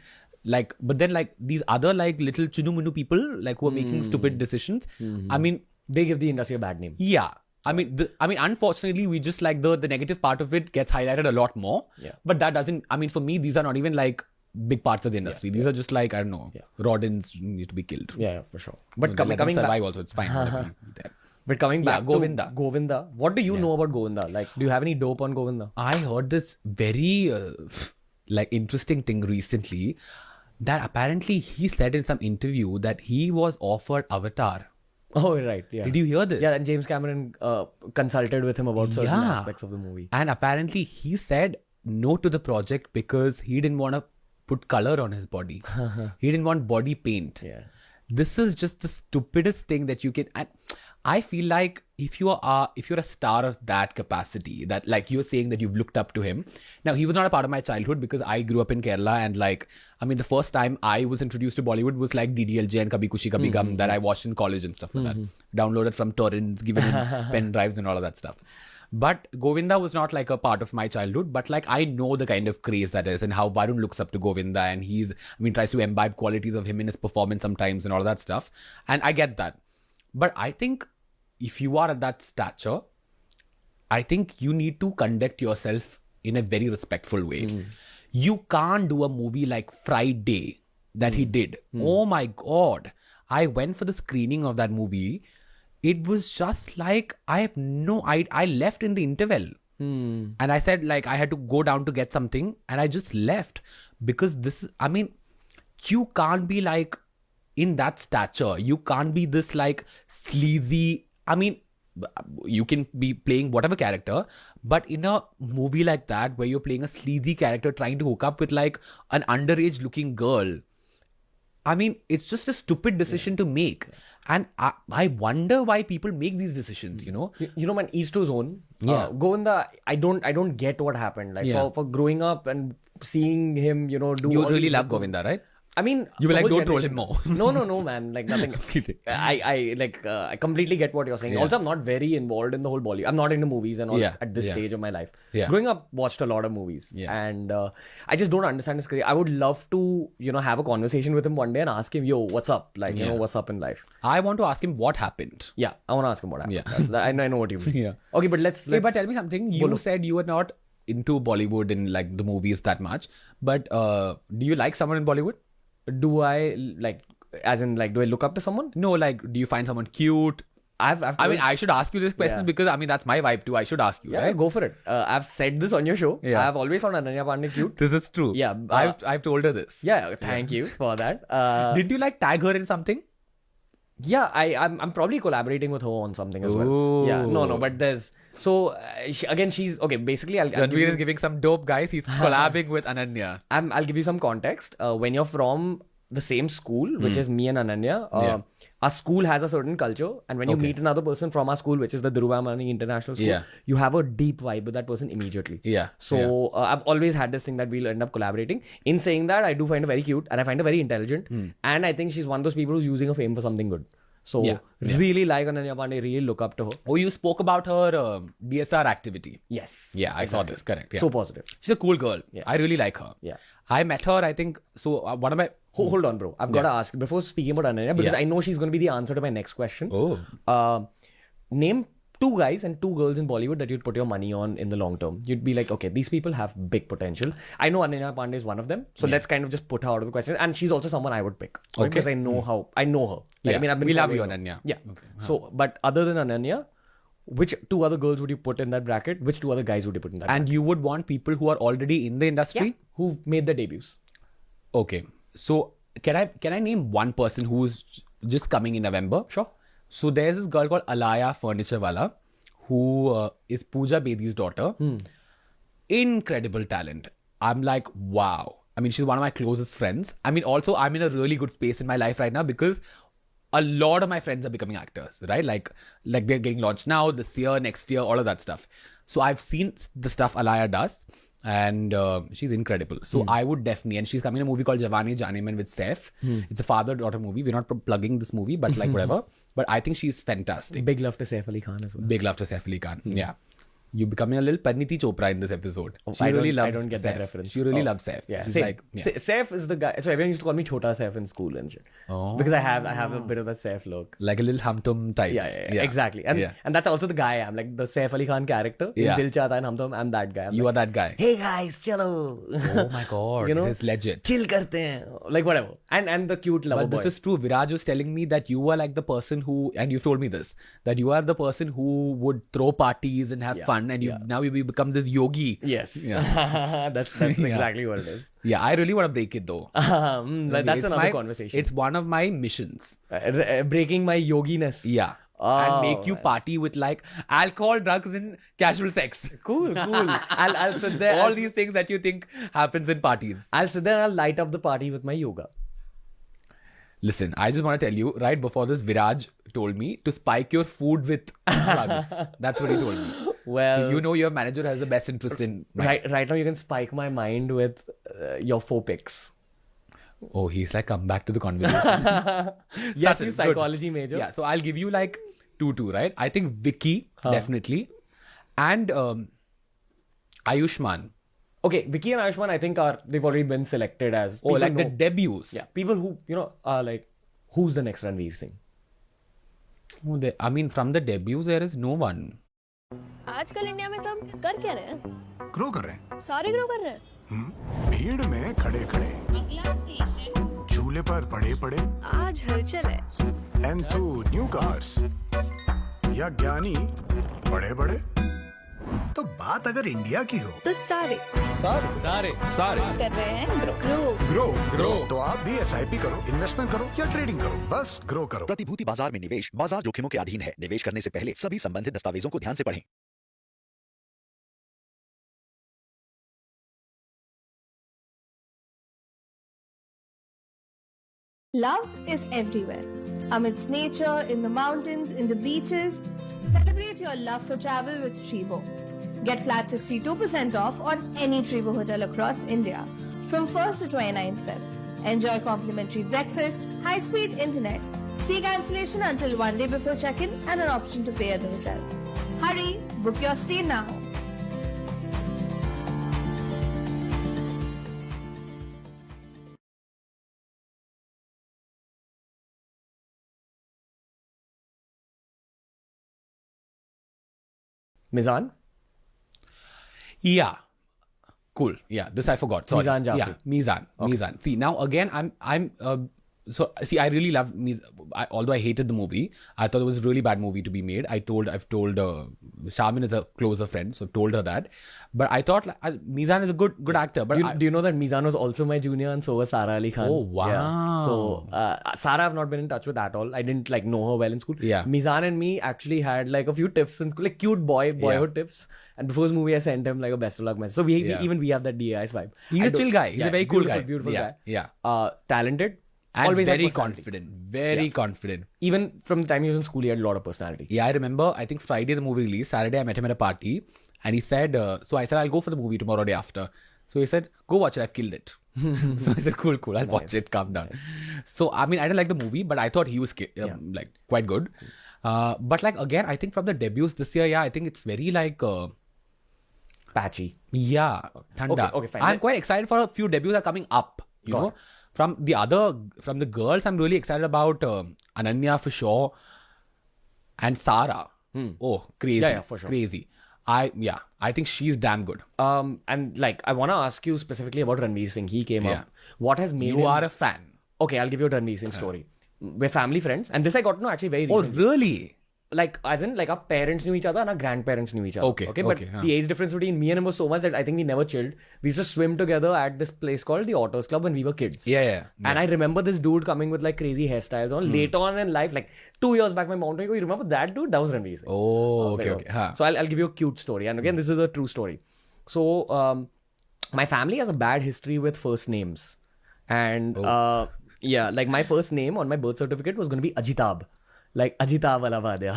Like, but then like these other like little chunu-munu people like who are making stupid decisions. I mean, They give the industry a bad name. yeah. I mean, unfortunately, we just like the negative part of it gets highlighted a lot more. Yeah. But that doesn't, I mean, for me, these are not even like big parts of the industry. These are just like, I don't know, rodents need to be killed. Yeah, for sure. But Let them coming survive back, also, it's fine. Let them be there. but coming Yeah, back Govinda. to Govinda, what do you know about Govinda? Like, do you have any dope on Govinda? I heard this very like interesting thing recently that apparently he said in some interview that he was offered Avatar. Oh, right. Yeah. Did you hear this? Yeah, and James Cameron consulted with him about certain Yeah. aspects of the movie. And apparently he said no to the project because he didn't want to put color on his body. He didn't want body paint. Yeah. This is just the stupidest thing that you can. And I feel like if you're a star of that capacity, that like you're saying that you've looked up to him. Now, he was not a part of my childhood because I grew up in Kerala, and like, I mean, the first time I was introduced to Bollywood was like DDLJ and Kabhi Kushi Kabhi Gum that I watched in college and stuff like that. Downloaded from torrents, given in pen drives and all of that stuff. But Govinda was not like a part of my childhood, but like I know the kind of craze that is and how Varun looks up to Govinda, and tries to imbibe qualities of him in his performance sometimes and all that stuff. And I get that. But I think if you are at that stature, I think you need to conduct yourself in a very respectful way. You can't do a movie like Friday that he did. Oh my God. I went for the screening of that movie. It was just like, I left in the interval. And I said, like, I had to go down to get something, and I just left. Because you can't be like in that stature. You can't be this like sleazy. You can be playing whatever character, but in a movie like that, where you're playing a sleazy character trying to hook up with like an underage looking girl, it's just a stupid decision to make. And I wonder why people make these decisions, you know? Man, each to his own. Yeah. Govinda, I don't get what happened. Like, for growing up and seeing him, do You all really these love good- Govinda, right? You were like, don't troll him more. No, man. Like, nothing. I completely get what you're saying. Yeah. Also, I'm not very involved in the whole Bollywood. I'm not into movies and all at this stage of my life. Yeah. Growing up, watched a lot of movies. Yeah. And I just don't understand his career. I would love to, have a conversation with him one day and ask him, yo, what's up? Like, what's up in life? I want to ask him what happened. Yeah, I want to ask him what happened. Yeah. I know what you mean. Yeah. Okay, but let's But tell me something. You said you were not into Bollywood and like the movies that much. But do you like someone in Bollywood? Do I like, as in like, do I look up to someone? No, like, do you find someone cute? I should ask you this question because that's my vibe too. I should ask you, Yeah, right? go for it. I've said this on your show. Yeah. I've always found Ananya Pandey cute. This is true. Yeah, I've told her this. Yeah, thank you for that. Did you like tag her in something? Yeah, I'm probably collaborating with her on something as well. Ooh. Yeah, no, but there's she's okay. Basically, I'll give Ranveer is you, giving some dope guys. He's collabing with Ananya. I'll give you some context. When you're from the same school, which is me and Ananya, our school has a certain culture, and when you meet another person from our school, which is the Dhirubhai International School, you have a deep vibe with that person immediately. Yeah. So I've always had this thing that we'll end up collaborating. In saying that, I do find her very cute, and I find her very intelligent, and I think she's one of those people who's using her fame for something good. So really like Ananya Pandey, really look up to her. Oh, you spoke about her DSR activity. Yes. Yeah, I saw this. Correct. Yeah. So positive. She's a cool girl. Yeah. I really like her. Yeah. I met her, I think, so one of my... Hold on, bro. I've got to ask, before speaking about Ananya, because I know she's going to be the answer to my next question. Oh. Name 2 guys and 2 girls in Bollywood that you'd put your money on in the long term. You'd be like, okay, these people have big potential. I know Ananya Pandey is one of them. So let's kind of just put her out of the question. And she's also someone I would pick. Okay. Because I know her. Like, Yeah. I've been We love you, following her. Ananya. Yeah. Okay. So, but other than Ananya, which 2 other girls would you put in that bracket? Which 2 other guys would you put in that And you would want people who are already in the industry? bracket? Who've made their debuts. Okay. So, can I name one person who's just coming in November? Sure. So, there's this girl called Alaya Furniture Wala, who is Pooja Bedi's daughter. Incredible talent. I'm like, wow. I mean, she's one of my closest friends. I mean, also, I'm in a really good space in my life right now because a lot of my friends are becoming actors, right? Like they're getting launched now, this year, next year, all of that stuff. So I've seen the stuff Alaya does, and she's incredible. So I would definitely, and she's coming in a movie called Javani Janeman with Saif. It's a father-daughter movie. We're not plugging this movie, but like whatever. But I think she's fantastic. Big love to Saif Ali Khan as well. Big love to Saif Ali Khan. Yeah. You're becoming a little Parniti Chopra in this episode. She I really loves don't get that Saif. reference. She really loves Saif. Yeah, She's same. like, yeah. Saif is the guy. So everyone used to call me Chota Saif in school and shit. Oh. Because I have a bit of that Saif look. Like a little Hum-Tum types. Yeah, exactly. And that's also the guy I am. Like the Saif Ali Khan character in Yeah. Dil Chahta and Hum Tum, I'm that guy. I'm You like, are that guy. hey guys, chalo. Oh my god. You know? It's legit. Chill karte hain. Like whatever. And the cute lover But boy. this is true. Viraj was telling me that you were like the person who, and you've told me this, that you are the person who would throw parties and have fun, and now you become this yogi. Yes. Yeah. that's exactly what it is. Yeah, I really want to break it though. That's It's another conversation. It's one of my missions. Breaking my yoginess. Yeah. Oh, and make you party with like alcohol, drugs, and casual sex. Cool. I'll sit there. All these things that you think happens in parties. I'll sit there and I'll light up the party with my yoga. Listen, I just want to tell you, right before this, Viraj told me to spike your food with drugs. That's what he told me. Well, So you know your manager has the best interest in... right now you can spike my mind with your phobics. Oh, he's like, come back to the conversation. Yes, Subtle, you psychology major. Yeah, so I'll give you like two, right? I think Vicky, definitely. And Ayushman. Okay, Vicky and Ayushman, I think they've already been selected as... Oh, like the know- debuts. Yeah, people who, are like, who's the next Ranveer Singh? Oh, I mean, from the debuts, there is no one. आजकल India में सब कर क्या रहे हैं? Grow कर रहे हैं. सारे ग्रो कर रहे हैं. भीड़ में खड़े खड़े, झूले पर पड़े पड़े. आज हलचल है. न्यू कार्स या ज्ञानी बड़े बड़े. तो बात अगर इंडिया की हो तो सारे कर रहे हैं ग्रो. तो आप भी SIP करो, इन्वेस्टमेंट करो या ट्रेडिंग करो, बस ग्रो करो. प्रतिभूति बाजार में निवेश बाजार जोखिमों के अधीन है। निवेश करने से पहले सभी संबंधित दस्तावेजों को ध्यान से पढ़ें। Love is everywhere. Amidst nature, in the mountains, in the beaches. Celebrate your love for travel with Treebo. Get flat 62% off on any Treebo hotel across India from 1st to 29th Feb. Enjoy complimentary breakfast, high-speed internet, free cancellation until one day before check-in and an option to pay at the hotel. Hurry, book your stay now. Mizan? Yeah. Cool. Yeah, this I forgot. Sorry. Mizan Jafri. Yeah, Mizan. Okay. Mizan. See, now again, I really love Mizan. Although I hated the movie, I thought it was a really bad movie to be made. I've told Shamin is a closer friend, so I've told her that. But I thought Mizan is a good actor. But Do you know that Mizan was also my junior and so was Sara Ali Khan? Oh, wow. Yeah. So, Sara I've not been in touch with at all. I didn't know her well in school. Yeah. Mizan and me actually had a few tips in school, cute boyhood tips. And before this movie, I sent him a best of luck message. So we have that DAI's vibe. He's a chill guy. He's a very cool guy. Beautiful guy. Yeah. Talented. And always very confident. Very confident. Even from the time he was in school, he had a lot of personality. Yeah, I remember, I think Friday the movie released, Saturday I met him at a party and he said, so I said, I'll go for the movie tomorrow day after. So he said, go watch it, I've killed it. So I said, cool, I'll watch it, calm down. So, I mean, I didn't like the movie, but I thought he was quite good. But again, I think from the debuts this year, I think it's very patchy. Yeah, thanda. Okay, fine. I'm quite excited for a few debuts that are coming up, you know. From the girls, I'm really excited about Ananya for sure and Sara. Oh, crazy. Yeah, for sure. Crazy. I think she's damn good. And I want to ask you specifically about Ranveer Singh. He came up. What has made You are a fan. Okay, I'll give you a Ranveer Singh story. We're family friends, and this I got to know actually very recently. Oh, really? As in, our parents knew each other and our grandparents knew each other. Okay. But the age difference between me and him was so much that I think we never chilled. We used to swim together at this place called the Otters Club when we were kids. Yeah. And I remember this dude coming with crazy hairstyles on. Later on in life, 2 years back, my mom told me, you remember that dude? That was Ranveer Singh. Oh, okay. Huh. So I'll give you a cute story. And again, this is a true story. So my family has a bad history with first names. And my first name on my birth certificate was going to be Ajitab. Ajitab Allahbadia.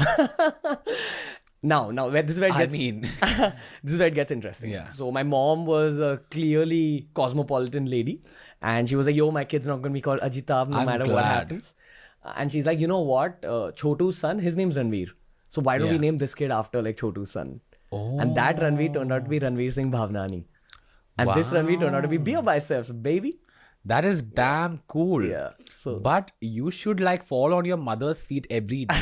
Now, this is where it gets interesting. Yeah. So my mom was a clearly cosmopolitan lady, and she was like, "Yo, my kid's not going to be called Ajitab no matter what happens." And she's like, "You know what? Chotu's son, his name's Ranveer. So why don't we name this kid after Chotu's son?" Oh. And that Ranveer turned out to be Ranveer Singh Bhavnani, and this Ranveer turned out to be BeerBiceps, baby. That is damn cool. Yeah. So, but you should fall on your mother's feet every day.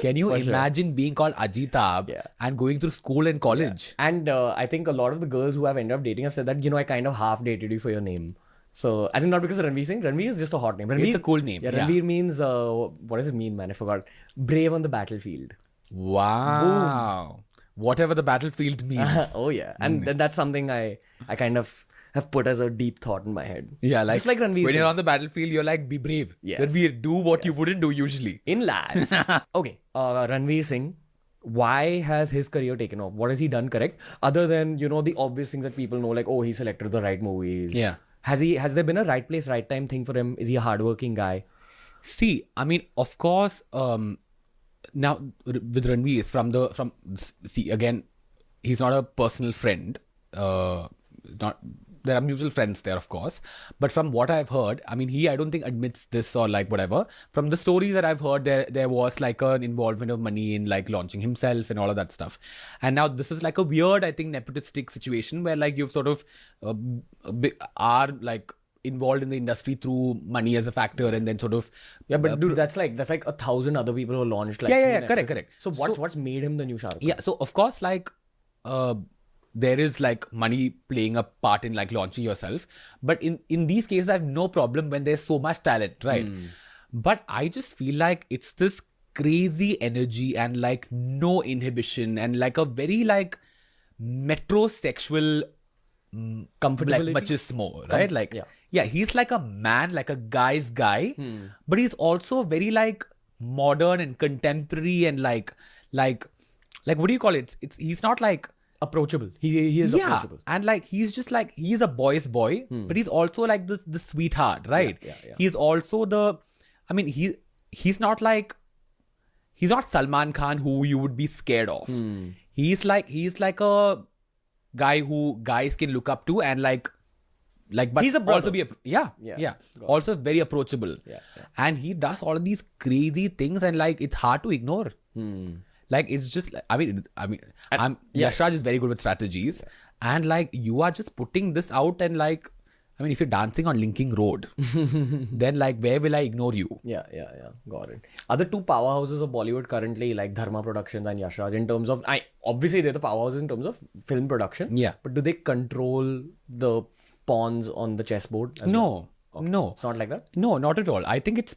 Can you imagine being called Ajitab and going through school and college? Yeah. And I think a lot of the girls who have ended up dating have said that, I kind of half dated you for your name. So, as in not because of Ranveer Singh. Ranveer is just a hot name. Ranveer, it's a cool name. Yeah, Ranveer means, what does it mean, man? I forgot. Brave on the battlefield. Wow. Boom. Whatever the battlefield means. Oh, yeah. And that's something I kind of have put as a deep thought in my head. Yeah, just like Ranveer when Singh. you're on the battlefield, you're be brave. Yes. Ranveer, do what you wouldn't do usually. In life. Okay, Ranveer Singh, why has his career taken off? What has he done correct? Other than, the obvious things that people know, he selected the right movies. Yeah. Has there been a right place, right time thing for him? Is he a hardworking guy? See, I mean, of course, now with Ranveer, again, he's not a personal friend. There are mutual friends there, of course. But from what I've heard, I mean, I don't think admits this or whatever. From the stories that I've heard, there was an involvement of money in launching himself and all of that stuff. And now this is a weird, I think, nepotistic situation where you've sort of are involved in the industry through money as a factor, and then sort of but dude, that's like 1,000 other people who launched like correct. So what's made him the new Shah Rukh Khan? Yeah, so of course like there is like money playing a part in like launching yourself, but in these cases I have no problem when there's so much talent, right? But I just feel like it's this crazy energy and like no inhibition and like a very like metrosexual comfortability, like machismo, right? Yeah, he's like a man, like a guy's guy, but he's also very like modern and contemporary and like what do you call it? He's not like approachable. He is approachable, and like he's just like he's a boy's boy, but he's also like the sweetheart, right? Yeah. He's also he's not Salman Khan who you would be scared of. He's like a guy who guys can look up to and like but he's a brother. Also be also very approachable. And he does all of these crazy things and like it's hard to ignore. Like it's just Yash Raj is very good with strategies, and like you are just putting this out, and like if you're dancing on Linking Road, then like where will I ignore you? Yeah. Got it. Are the two powerhouses of Bollywood currently like Dharma Productions and Yash Raj in terms of obviously they're the powerhouses in terms of film production. Yeah. But do they control the pawns on the chessboard? No. It's not like that? No, not at all. I think it's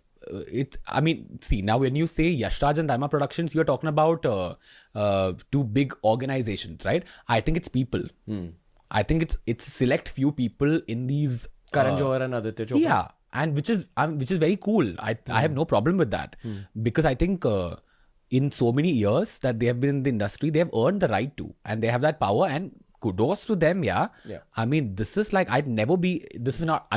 see, now when you say Yash Raj and Dharma Productions, you're talking about two big organizations, right? I think it's people. I think it's select few people in these Karan Johar and Aditya Chopra. Yeah, and which is very cool. I have no problem with that because I think in so many years that they have been in the industry, they have earned the right to, and they have that power, and kudos to them. Yeah. This is like this is not,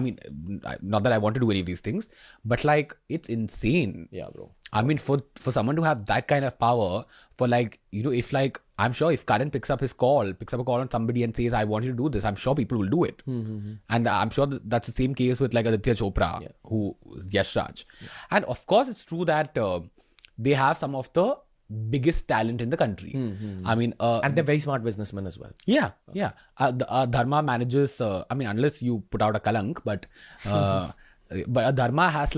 not that I want to do any of these things, but like it's insane. Yeah, bro. For someone to have that kind of power, for like, if like, I'm sure if Karan picks up a call on somebody and says, I want you to do this, I'm sure people will do it. And I'm sure that's the same case with like Aditya Chopra, who is Yash Raj. And of course, it's true that they have some of the biggest talent in the country. And they're very smart businessmen as well. Yeah. Dharma manages, unless you put out a Kalank, but Dharma has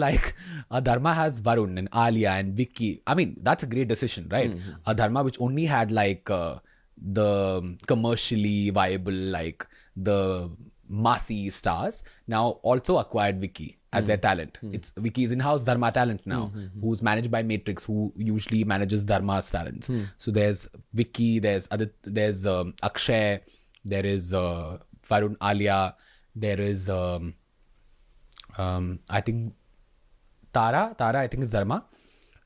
Varun and Alia and Vicky. That's a great decision, right? Dharma, which only had like the commercially viable, like the massy stars, now also acquired Vicky as their talent. It's Vicky's in-house Dharma talent now, who's managed by Matrix, who usually manages Dharma's talents. So there's Vicky, there's Akshay, there is Varun, Alia, there is I think Tara I think is Dharma.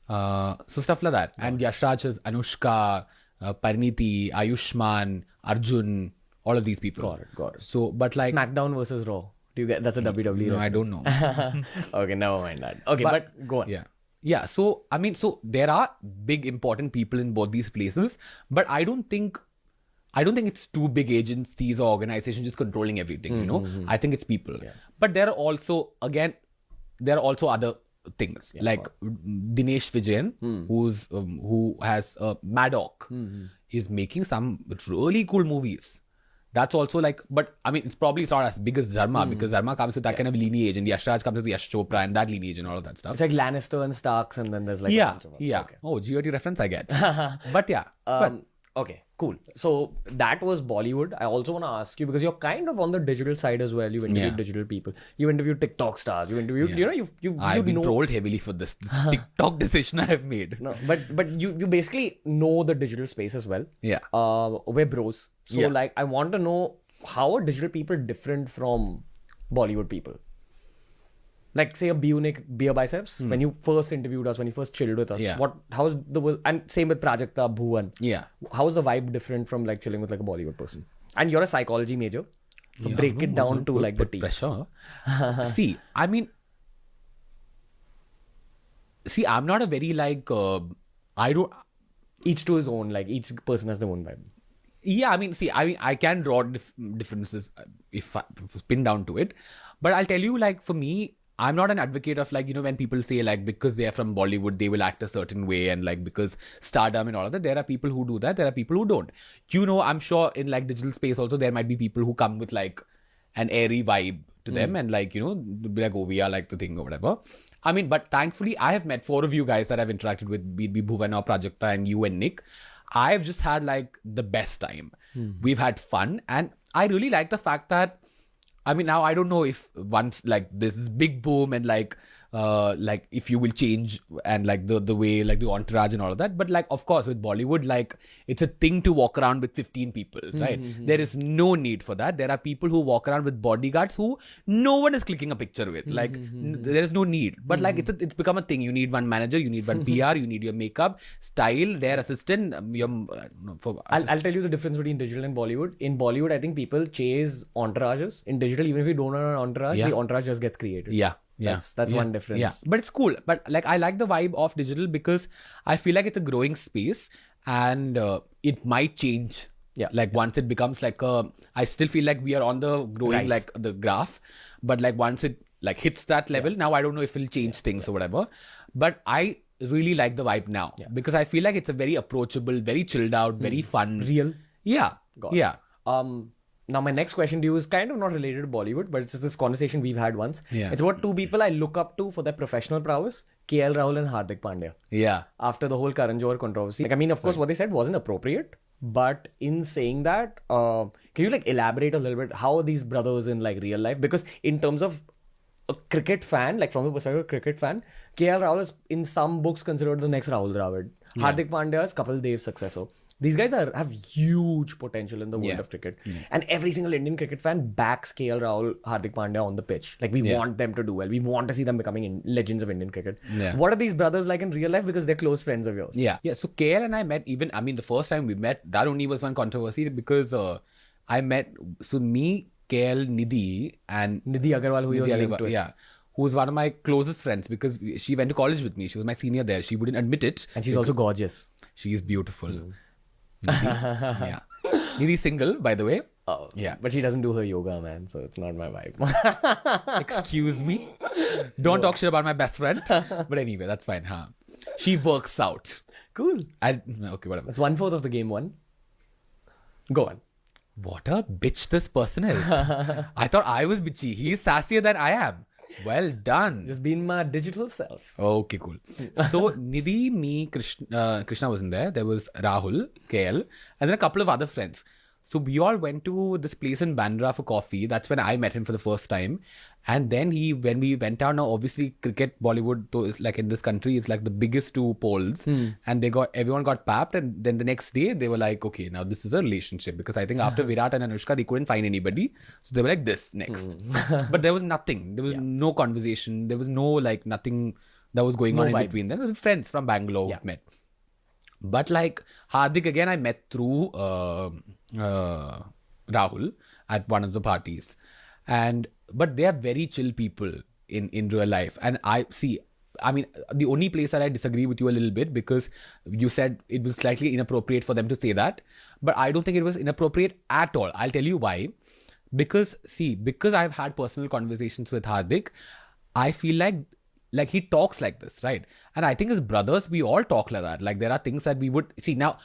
So stuff like that. And Yash Raj is Anushka, Pariniti, Ayushman, Arjun, all of these people. Got it. So, but like SmackDown versus Raw. Do you get that's a WWE? No, I don't know. Okay, never mind that. Okay, but go on. Yeah. So so there are big important people in both these places, but I don't think it's two big agencies or organizations just controlling everything. I think it's people. But there are also other things like Dinesh Vijayan, who has Maddock, is making some really cool movies. That's also like, but it's probably not as big as Dharma, because Dharma comes with that kind of lineage, and Yash Raj comes with Yash Chopra and that lineage and all of that stuff. It's like Lannister and Starks, and then there's like a bunch of them. Okay. Oh, GOT reference I get. But yeah. Okay, cool. So that was Bollywood. I also want to ask you, because you're kind of on the digital side as well. You interviewed digital people. You interviewed TikTok stars. You interviewed, I've been trolled heavily for this TikTok decision I have made. No, but you basically know the digital space as well. Yeah. We're bros. So like, I want to know, how are digital people different from Bollywood people? Like, say a BeerBiceps, when you first interviewed us, when you first chilled with us, and same with Prajakta, Bhuvan. Yeah. How is the vibe different from like chilling with like a Bollywood person? And you're a psychology major, so break it down to like the tea. Pressure. I'm not a very like, each to his own, like each person has their own vibe. Yeah, I can draw differences if I pin down to it. But I'll tell you, like, for me, I'm not an advocate of like, when people say like, because they're from Bollywood, they will act a certain way, and like, because stardom and all of that, there are people who do that, there are people who don't. I'm sure in like digital space also, there might be people who come with like an airy vibe to them and like, you know, be like, oh, we are like the thing or whatever. I mean, but thankfully I have met 4 of you guys that I've interacted with, be Bhuvan or Prajakta and you and Nick. I've just had like the best time. We've had fun, and I really like the fact that, I mean, now I don't know if once like this big boom and like if you will change and like the way like the entourage and all of that, but like of course with Bollywood, like it's a thing to walk around with 15 people, right? There is no need for that. There are people who walk around with bodyguards who no one is clicking a picture with. Like there is no need, but like it's become a thing. You need one manager, you need one PR, you need your makeup, style, their assistant. I'll tell you the difference between digital and Bollywood. In Bollywood, I think people chase entourages. In digital, even if you don't have an entourage, the entourage just gets created. That's one difference. Yeah, but it's cool. But like I like the vibe of digital because I feel like it's a growing space and it might change. Like once it becomes like I still feel like we are on the growing like the graph, but like once it like hits that level, now I don't know if it'll change things or whatever. But I really like the vibe now because I feel like it's a very approachable, very chilled out, very fun, real. Now, my next question to you is kind of not related to Bollywood, but it's just this conversation we've had once. It's about 2 people I look up to for their professional prowess, KL Rahul and Hardik Pandya. After the whole Karan Johar controversy. Like, I mean, of course, what they said wasn't appropriate, but in saying that, can you like elaborate a little bit how are these brothers in like real life? Because in terms of a cricket fan, like from the perspective of a cricket fan, KL Rahul is in some books considered the next Rahul Dravid. Hardik Pandya is Kapil Dev's successor. These guys have huge potential in the world of cricket. And every single Indian cricket fan backs KL Rahul, Hardik Pandya on the pitch. Like, we want them to do well. We want to see them becoming legends of Indian cricket. What are these brothers like in real life? Because they're close friends of yours. So KL and I met the first time we met, that only was one controversy because I met, me, KL, Nidhi and... Nidhi Agarwal, who was linked to it. Who's one of my closest friends because she went to college with me. She was my senior there. She wouldn't admit it. And she's also gorgeous. She is beautiful. Nidhi's single, by the way. But she doesn't do her yoga, man, so it's not my vibe. Excuse me? Don't talk shit about my best friend. But anyway, that's fine, She works out. Cool. Okay, whatever. That's 1/4 of the game won. Go on. What a bitch this person is. I thought I was bitchy. He's sassier than I am. Well done. Just being my digital self. Okay, cool. So, Nidhi, me, Krishna wasn't there. There was Rahul, KL, and then a couple of other friends. So, we all went to this place in Bandra for coffee. That's when I met him for the first time. And then when we went out, now obviously cricket, Bollywood, though, is like in this country, is like the biggest 2 polls. And everyone got papped. And then the next day, they were like, okay, now this is a relationship. Because I think after Virat and Anushka, they couldn't find anybody. So they were like, this next. But there was nothing. There was no conversation. There was no like nothing that was going on in between them. It was friends from Bangalore who met. But like Hardik, again, I met through Rahul at one of the parties. But they are very chill people in real life. And the only place that I disagree with you a little bit, because you said it was slightly inappropriate for them to say that. But I don't think it was inappropriate at all. I'll tell you why. Because I've had personal conversations with Hardik, I feel like he talks like this, right? And I think as brothers, we all talk like that. Like there are things that we would see. Now,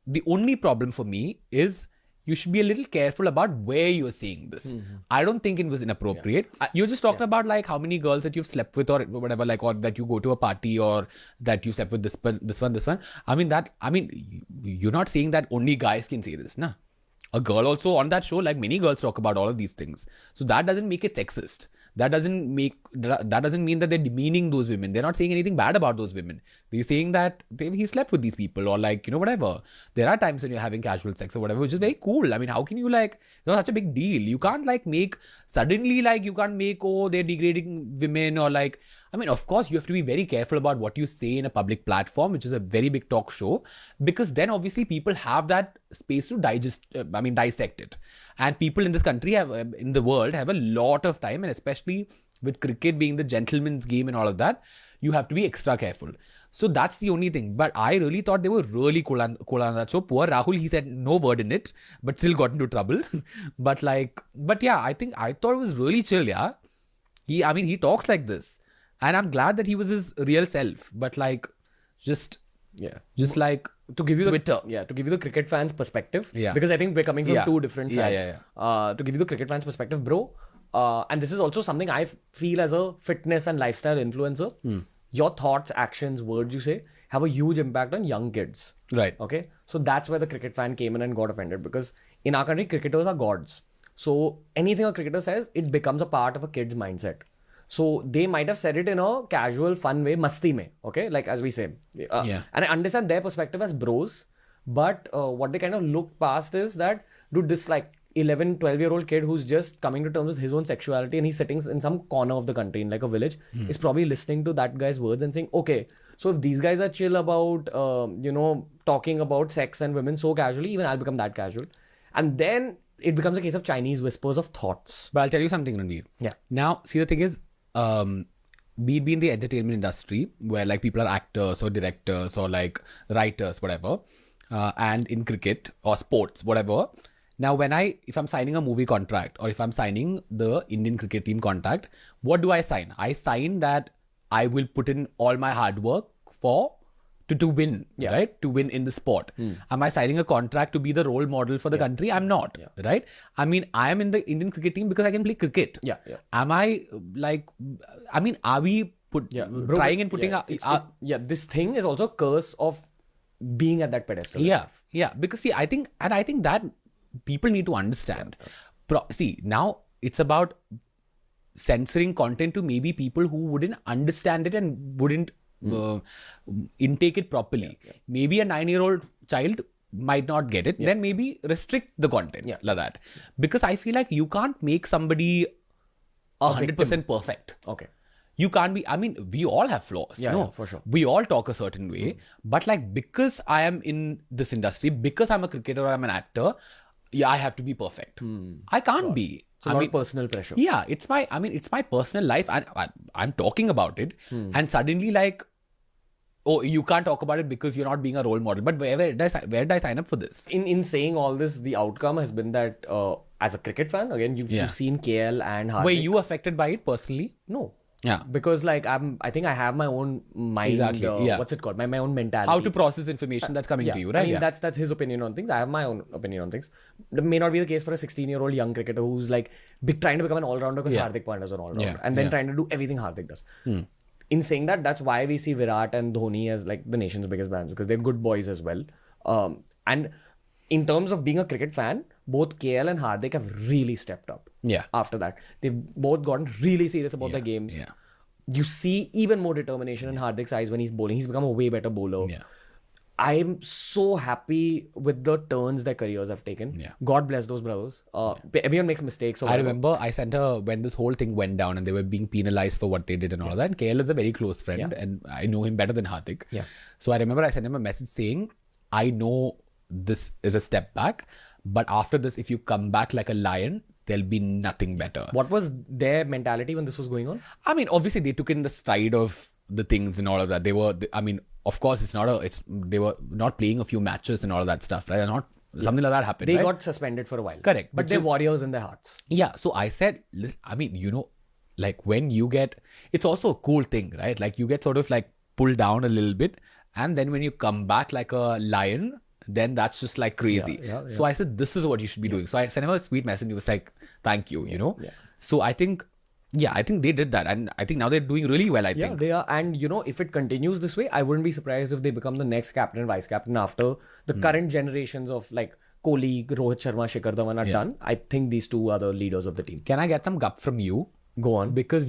the only problem for me is you should be a little careful about where you're saying this. I don't think it was inappropriate. You're just talking about like how many girls that you've slept with or whatever, like, or that you go to a party or that you slept with this one. You're not saying that only guys can say this, nah. A girl also on that show, like many girls talk about all of these things. So that doesn't make it sexist. That doesn't mean that they're demeaning those women. They're not saying anything bad about those women. They're saying that he slept with these people or like, whatever. There are times when you're having casual sex or whatever, which is very cool. I mean, how can you such a big deal. You can't you can't make, they're degrading women or like, of course you have to be very careful about what you say in a public platform, which is a very big talk show, because then obviously people have that space to dissect it. And people in this country in the world have a lot of time, and especially with cricket being the gentleman's game and all of that, you have to be extra careful. So that's the only thing. But I really thought they were really cool on that show. Poor Rahul, he said no word in it, but still got into trouble. But yeah, I thought it was really chill, yeah. He talks like this. And I'm glad that he was his real self. But just like to give you the Twitter. To give you the cricket fans' perspective. Yeah. Because I think we're coming from 2 different sides. Yeah. To give you the cricket fans' perspective, bro, and this is also something I feel as a fitness and lifestyle influencer. Your thoughts, actions, words you say have a huge impact on young kids. Right. Okay. So that's where the cricket fan came in and got offended, because in our country, cricketers are gods. So anything a cricketer says, it becomes a part of a kid's mindset. So they might have said it in a casual, fun way, masti mein, okay? Like as we say. And I understand their perspective as bros, but what they kind of look past is that, dude, this like 11, 12-year-old kid who's just coming to terms with his own sexuality and he's sitting in some corner of the country in like a village is probably listening to that guy's words and saying, okay, so if these guys are chill about, talking about sex and women so casually, even I'll become that casual. And then it becomes a case of Chinese whispers of thoughts. But I'll tell you something, Ranveer. Yeah. Now, see, the thing is, be in the entertainment industry where like people are actors or directors or like writers, whatever, and in cricket or sports, whatever. Now, if I'm signing a movie contract or if I'm signing the Indian cricket team contract, what do I sign? I sign that I will put in all my hard work to win, right? To win in the sport. Am I signing a contract to be the role model for the country? I'm not, right? I mean, I am in the Indian cricket team because I can play cricket. Am I like, are we trying and putting this thing is also a curse of being at that pedestal. Yeah. Because see, I think that people need to understand. See, now it's about censoring content to maybe people who wouldn't understand it and wouldn't intake it properly. Maybe a 9-year-old child might not get it. Then maybe restrict the content like that. Because I feel like you can't make somebody 100% perfect. Okay. You can't be, we all have flaws. For sure. We all talk a certain way. But like, because I am in this industry, because I'm a cricketer or I'm an actor, I have to be perfect. I can't be. So personal pressure. Yeah, it's my personal life and I'm talking about it. And suddenly like, oh, you can't talk about it because you're not being a role model. But where did I sign up for this? In saying all this, the outcome has been that as a cricket fan, again, you've seen KL and Hardik. Were you affected by it personally? No. Yeah. Because like I think I have my own mind. Exactly. What's it called? My own mentality. How to process information that's coming to you, right? I mean, that's his opinion on things. I have my own opinion on things. That may not be the case for a 16-year-old young cricketer who's like trying to become an all-rounder because Hardik Pandya is an all-rounder. And then trying to do everything Hardik does. In saying that, that's why we see Virat and Dhoni as like the nation's biggest brands, because they're good boys as well. And in terms of being a cricket fan, both KL and Hardik have really stepped up. After that, they've both gotten really serious about their games. You see even more determination in Hardik's eyes when he's bowling. He's become a way better bowler. I'm so happy with the turns their careers have taken. God bless those brothers. Everyone makes mistakes. I remember I sent her when this whole thing went down and they were being penalized for what they did and all that. And KL is a very close friend and I know him better than Hardik. So I remember I sent him a message saying, I know this is a step back, but after this, if you come back like a lion, there'll be nothing better. What was their mentality when this was going on? I mean, obviously they took in the stride of the things and all of that. They were, of course, they were not playing a few matches and all of that stuff, right? Something like that happened. They got suspended for a while. Correct. But they're warriors in their hearts. Yeah. So I said, like when you get, it's also a cool thing, right? Like you get sort of like pulled down a little bit. And then when you come back like a lion, then that's just like crazy. So I said, this is what you should be doing. So I sent him a sweet message. He was like, thank you, So I think they did that. And I think now they're doing really well, I think. Yeah, they are. And, if it continues this way, I wouldn't be surprised if they become the next captain and vice captain after the current generations of like Kohli, Rohit Sharma, Shikhar Dhawan are done. I think these two are the leaders of the team. Can I get some gup from you? Go on. Because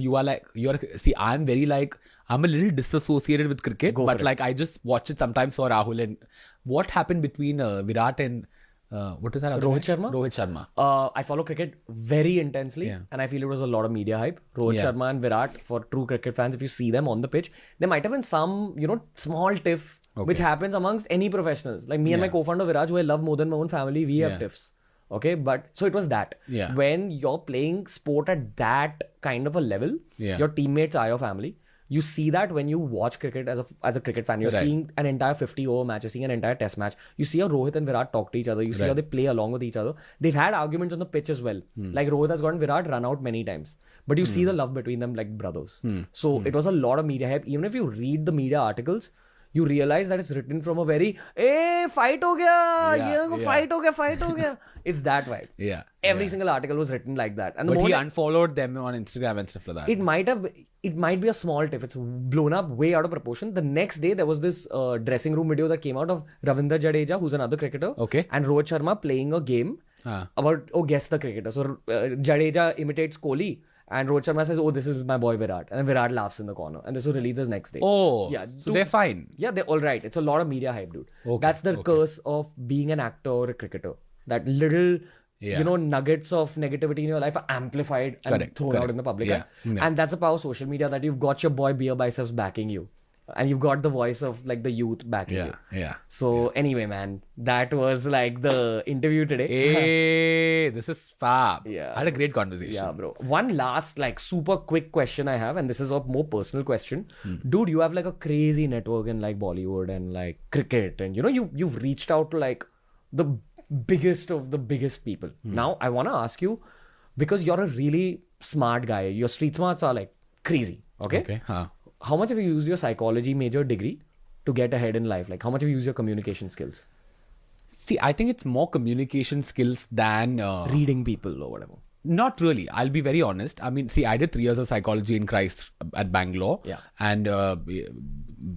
I'm very like, I'm a little disassociated with cricket, but like I just watch it sometimes for Rahul. And what happened between Virat and what is that? Rohit Sharma? Rohit Sharma. I follow cricket very intensely and I feel it was a lot of media hype. Rohit Sharma and Virat, for true cricket fans, if you see them on the pitch, there might have been some, small tiff which happens amongst any professionals. Like me and my co-founder Viraj, who I love more than my own family, we have tiffs. Okay, but so it was that. When you're playing sport at that kind of a level, your teammates are your family. You see that when you watch cricket as a cricket fan. You're seeing an entire 50-over match. You're seeing an entire test match. You see how Rohit and Virat talk to each other. You see how they play along with each other. They've had arguments on the pitch as well. Like Rohit has gotten Virat run out many times. But you see the love between them like brothers. So it was a lot of media hype. Even if you read the media articles, you realize that it's written from a very, hey, fight ho gaya, fight ho gaya. It's that vibe. Yeah. Every single article was written like that. And but he unfollowed them on Instagram and stuff like that. It might be a small tip. It's blown up way out of proportion. The next day, there was this dressing room video that came out of Ravindra Jadeja, who's another cricketer, and Rohit Sharma playing a game about, guess the cricketer. So Jadeja imitates Kohli. And Rohit Sharma says, this is my boy Virat. And then Virat laughs in the corner. And this was released the next day. Oh, yeah. So they're fine. Yeah, they're all right. It's a lot of media hype, dude. That's the curse of being an actor or a cricketer. That little, nuggets of negativity in your life are amplified and thrown out in the public eye. And that's the power of social media, that you've got your boy BeerBiceps backing you. And you've got the voice of like the youth backing you. Yeah. So anyway, man, that was like the interview today. Hey, this is fab. Yeah. I had a great conversation. Yeah, bro. One last like super quick question I have, and this is a more personal question. Dude, you have like a crazy network in like Bollywood and like cricket, and you've reached out to like the biggest of the biggest people. Now I want to ask you, because you're a really smart guy, your street smarts are like crazy. Okay. How much have you used your psychology major degree to get ahead in life? Like, how much have you used your communication skills? See, I think it's more communication skills than reading people or whatever. Not really. I'll be very honest. I mean, see, I did 3 years of psychology in Christ at Bangalore. Yeah. And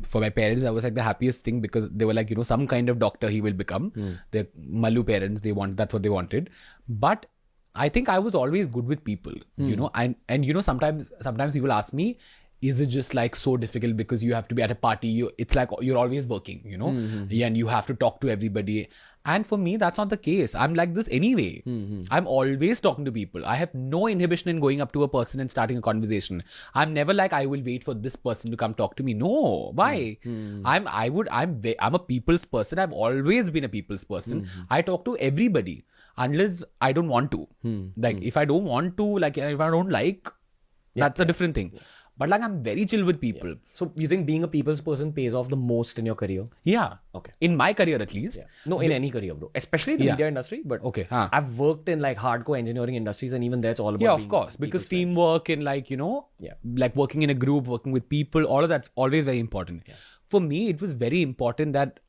for my parents, that was like the happiest thing, because they were like, some kind of doctor he will become. They're Malu parents. That's what they wanted. But I think I was always good with people, and sometimes people ask me, is it just like so difficult because you have to be at a party? It's like you're always working, and you have to talk to everybody. And for me, that's not the case. I'm like this anyway. I'm always talking to people. I have no inhibition in going up to a person and starting a conversation. I'm never like, I will wait for this person to come talk to me. No, why? I'm a people's person. I've always been a people's person. I talk to everybody unless I don't want to. Like if I don't want to, like if I don't like, that's a different thing. But like I'm very chill with people. Yeah. So you think being a people's person pays off the most in your career? Yeah. Okay. In my career at least. Yeah. No, in any career, bro. Especially the media industry. But I've worked in like hardcore engineering industries, and even there it's all about of course. Because teamwork and like, like working in a group, working with people, all of that's always very important. Yeah. For me, it was very important that,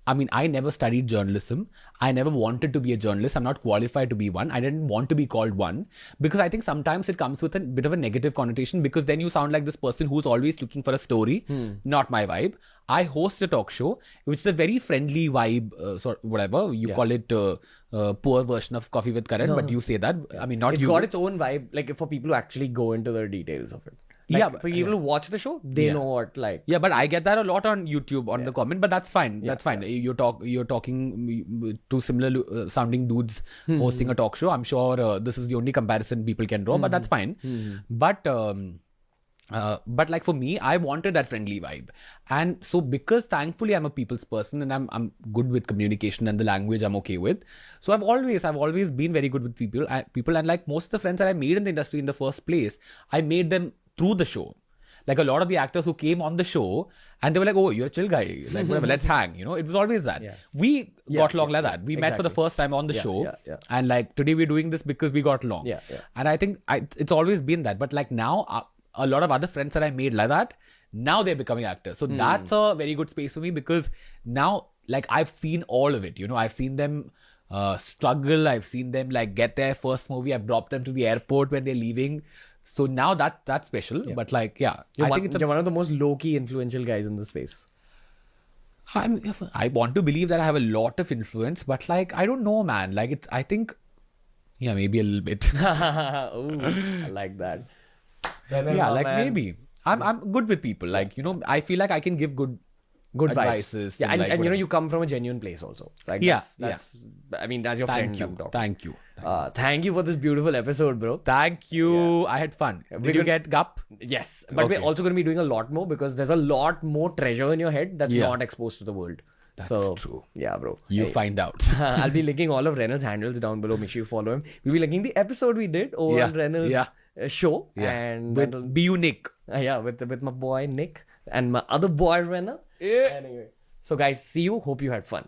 I never studied journalism. I never wanted to be a journalist. I'm not qualified to be one. I didn't want to be called one, because I think sometimes it comes with a bit of a negative connotation, because then you sound like this person who's always looking for a story. Not my vibe. I host a talk show, which is a very friendly vibe, whatever. You call it poor version of Coffee with Karan, but you say that. It's got its own vibe, like for people who actually go into the details of it. Like, for people who watch the show, they know what like. Yeah, but I get that a lot on YouTube on the comment, but that's fine. That's fine. You're talking to similar sounding dudes hosting a talk show. I'm sure this is the only comparison people can draw, but that's fine. But like for me, I wanted that friendly vibe, and so because thankfully I'm a people's person and I'm good with communication and the language I'm okay with. So I've always been very good with people, and like most of the friends that I made in the industry in the first place, I made them through the show. Like a lot of the actors who came on the show and they were like, oh, you're a chill guy, like whatever, let's hang. It was always that. We got along like that. We met for the first time on the show, and like today we're doing this because we got along. And I think it's always been that. But like now, a lot of other friends that I made like that, now they're becoming actors. So that's a very good space for me, because now like I've seen all of it. I've seen them struggle. I've seen them like get their first movie. I've dropped them to the airport when they're leaving. So now that's special. But like, I think you're one of the most low-key influential guys in the space. I want to believe that I have a lot of influence, but like, I don't know, man. Like I think, maybe a little bit. Ooh, I like that. Maybe. I'm good with people. Like, I feel like I can give good advices. Yeah, and you come from a genuine place also. Like that's as your friend. Thank you. Thank you for this beautiful episode, bro. Thank you. Yeah. I had fun. Did you get gup? Yes. But we're also going to be doing a lot more, because there's a lot more treasure in your head that's not exposed to the world. That's true. Yeah, bro. You find out. I'll be linking all of Renil's handles down below. Make sure you follow him. We'll be linking the episode we did over on Renil's show. Yeah. And with BU Nick. With my boy Nick and my other boy Renil. Anyway. So guys, see you. Hope you had fun.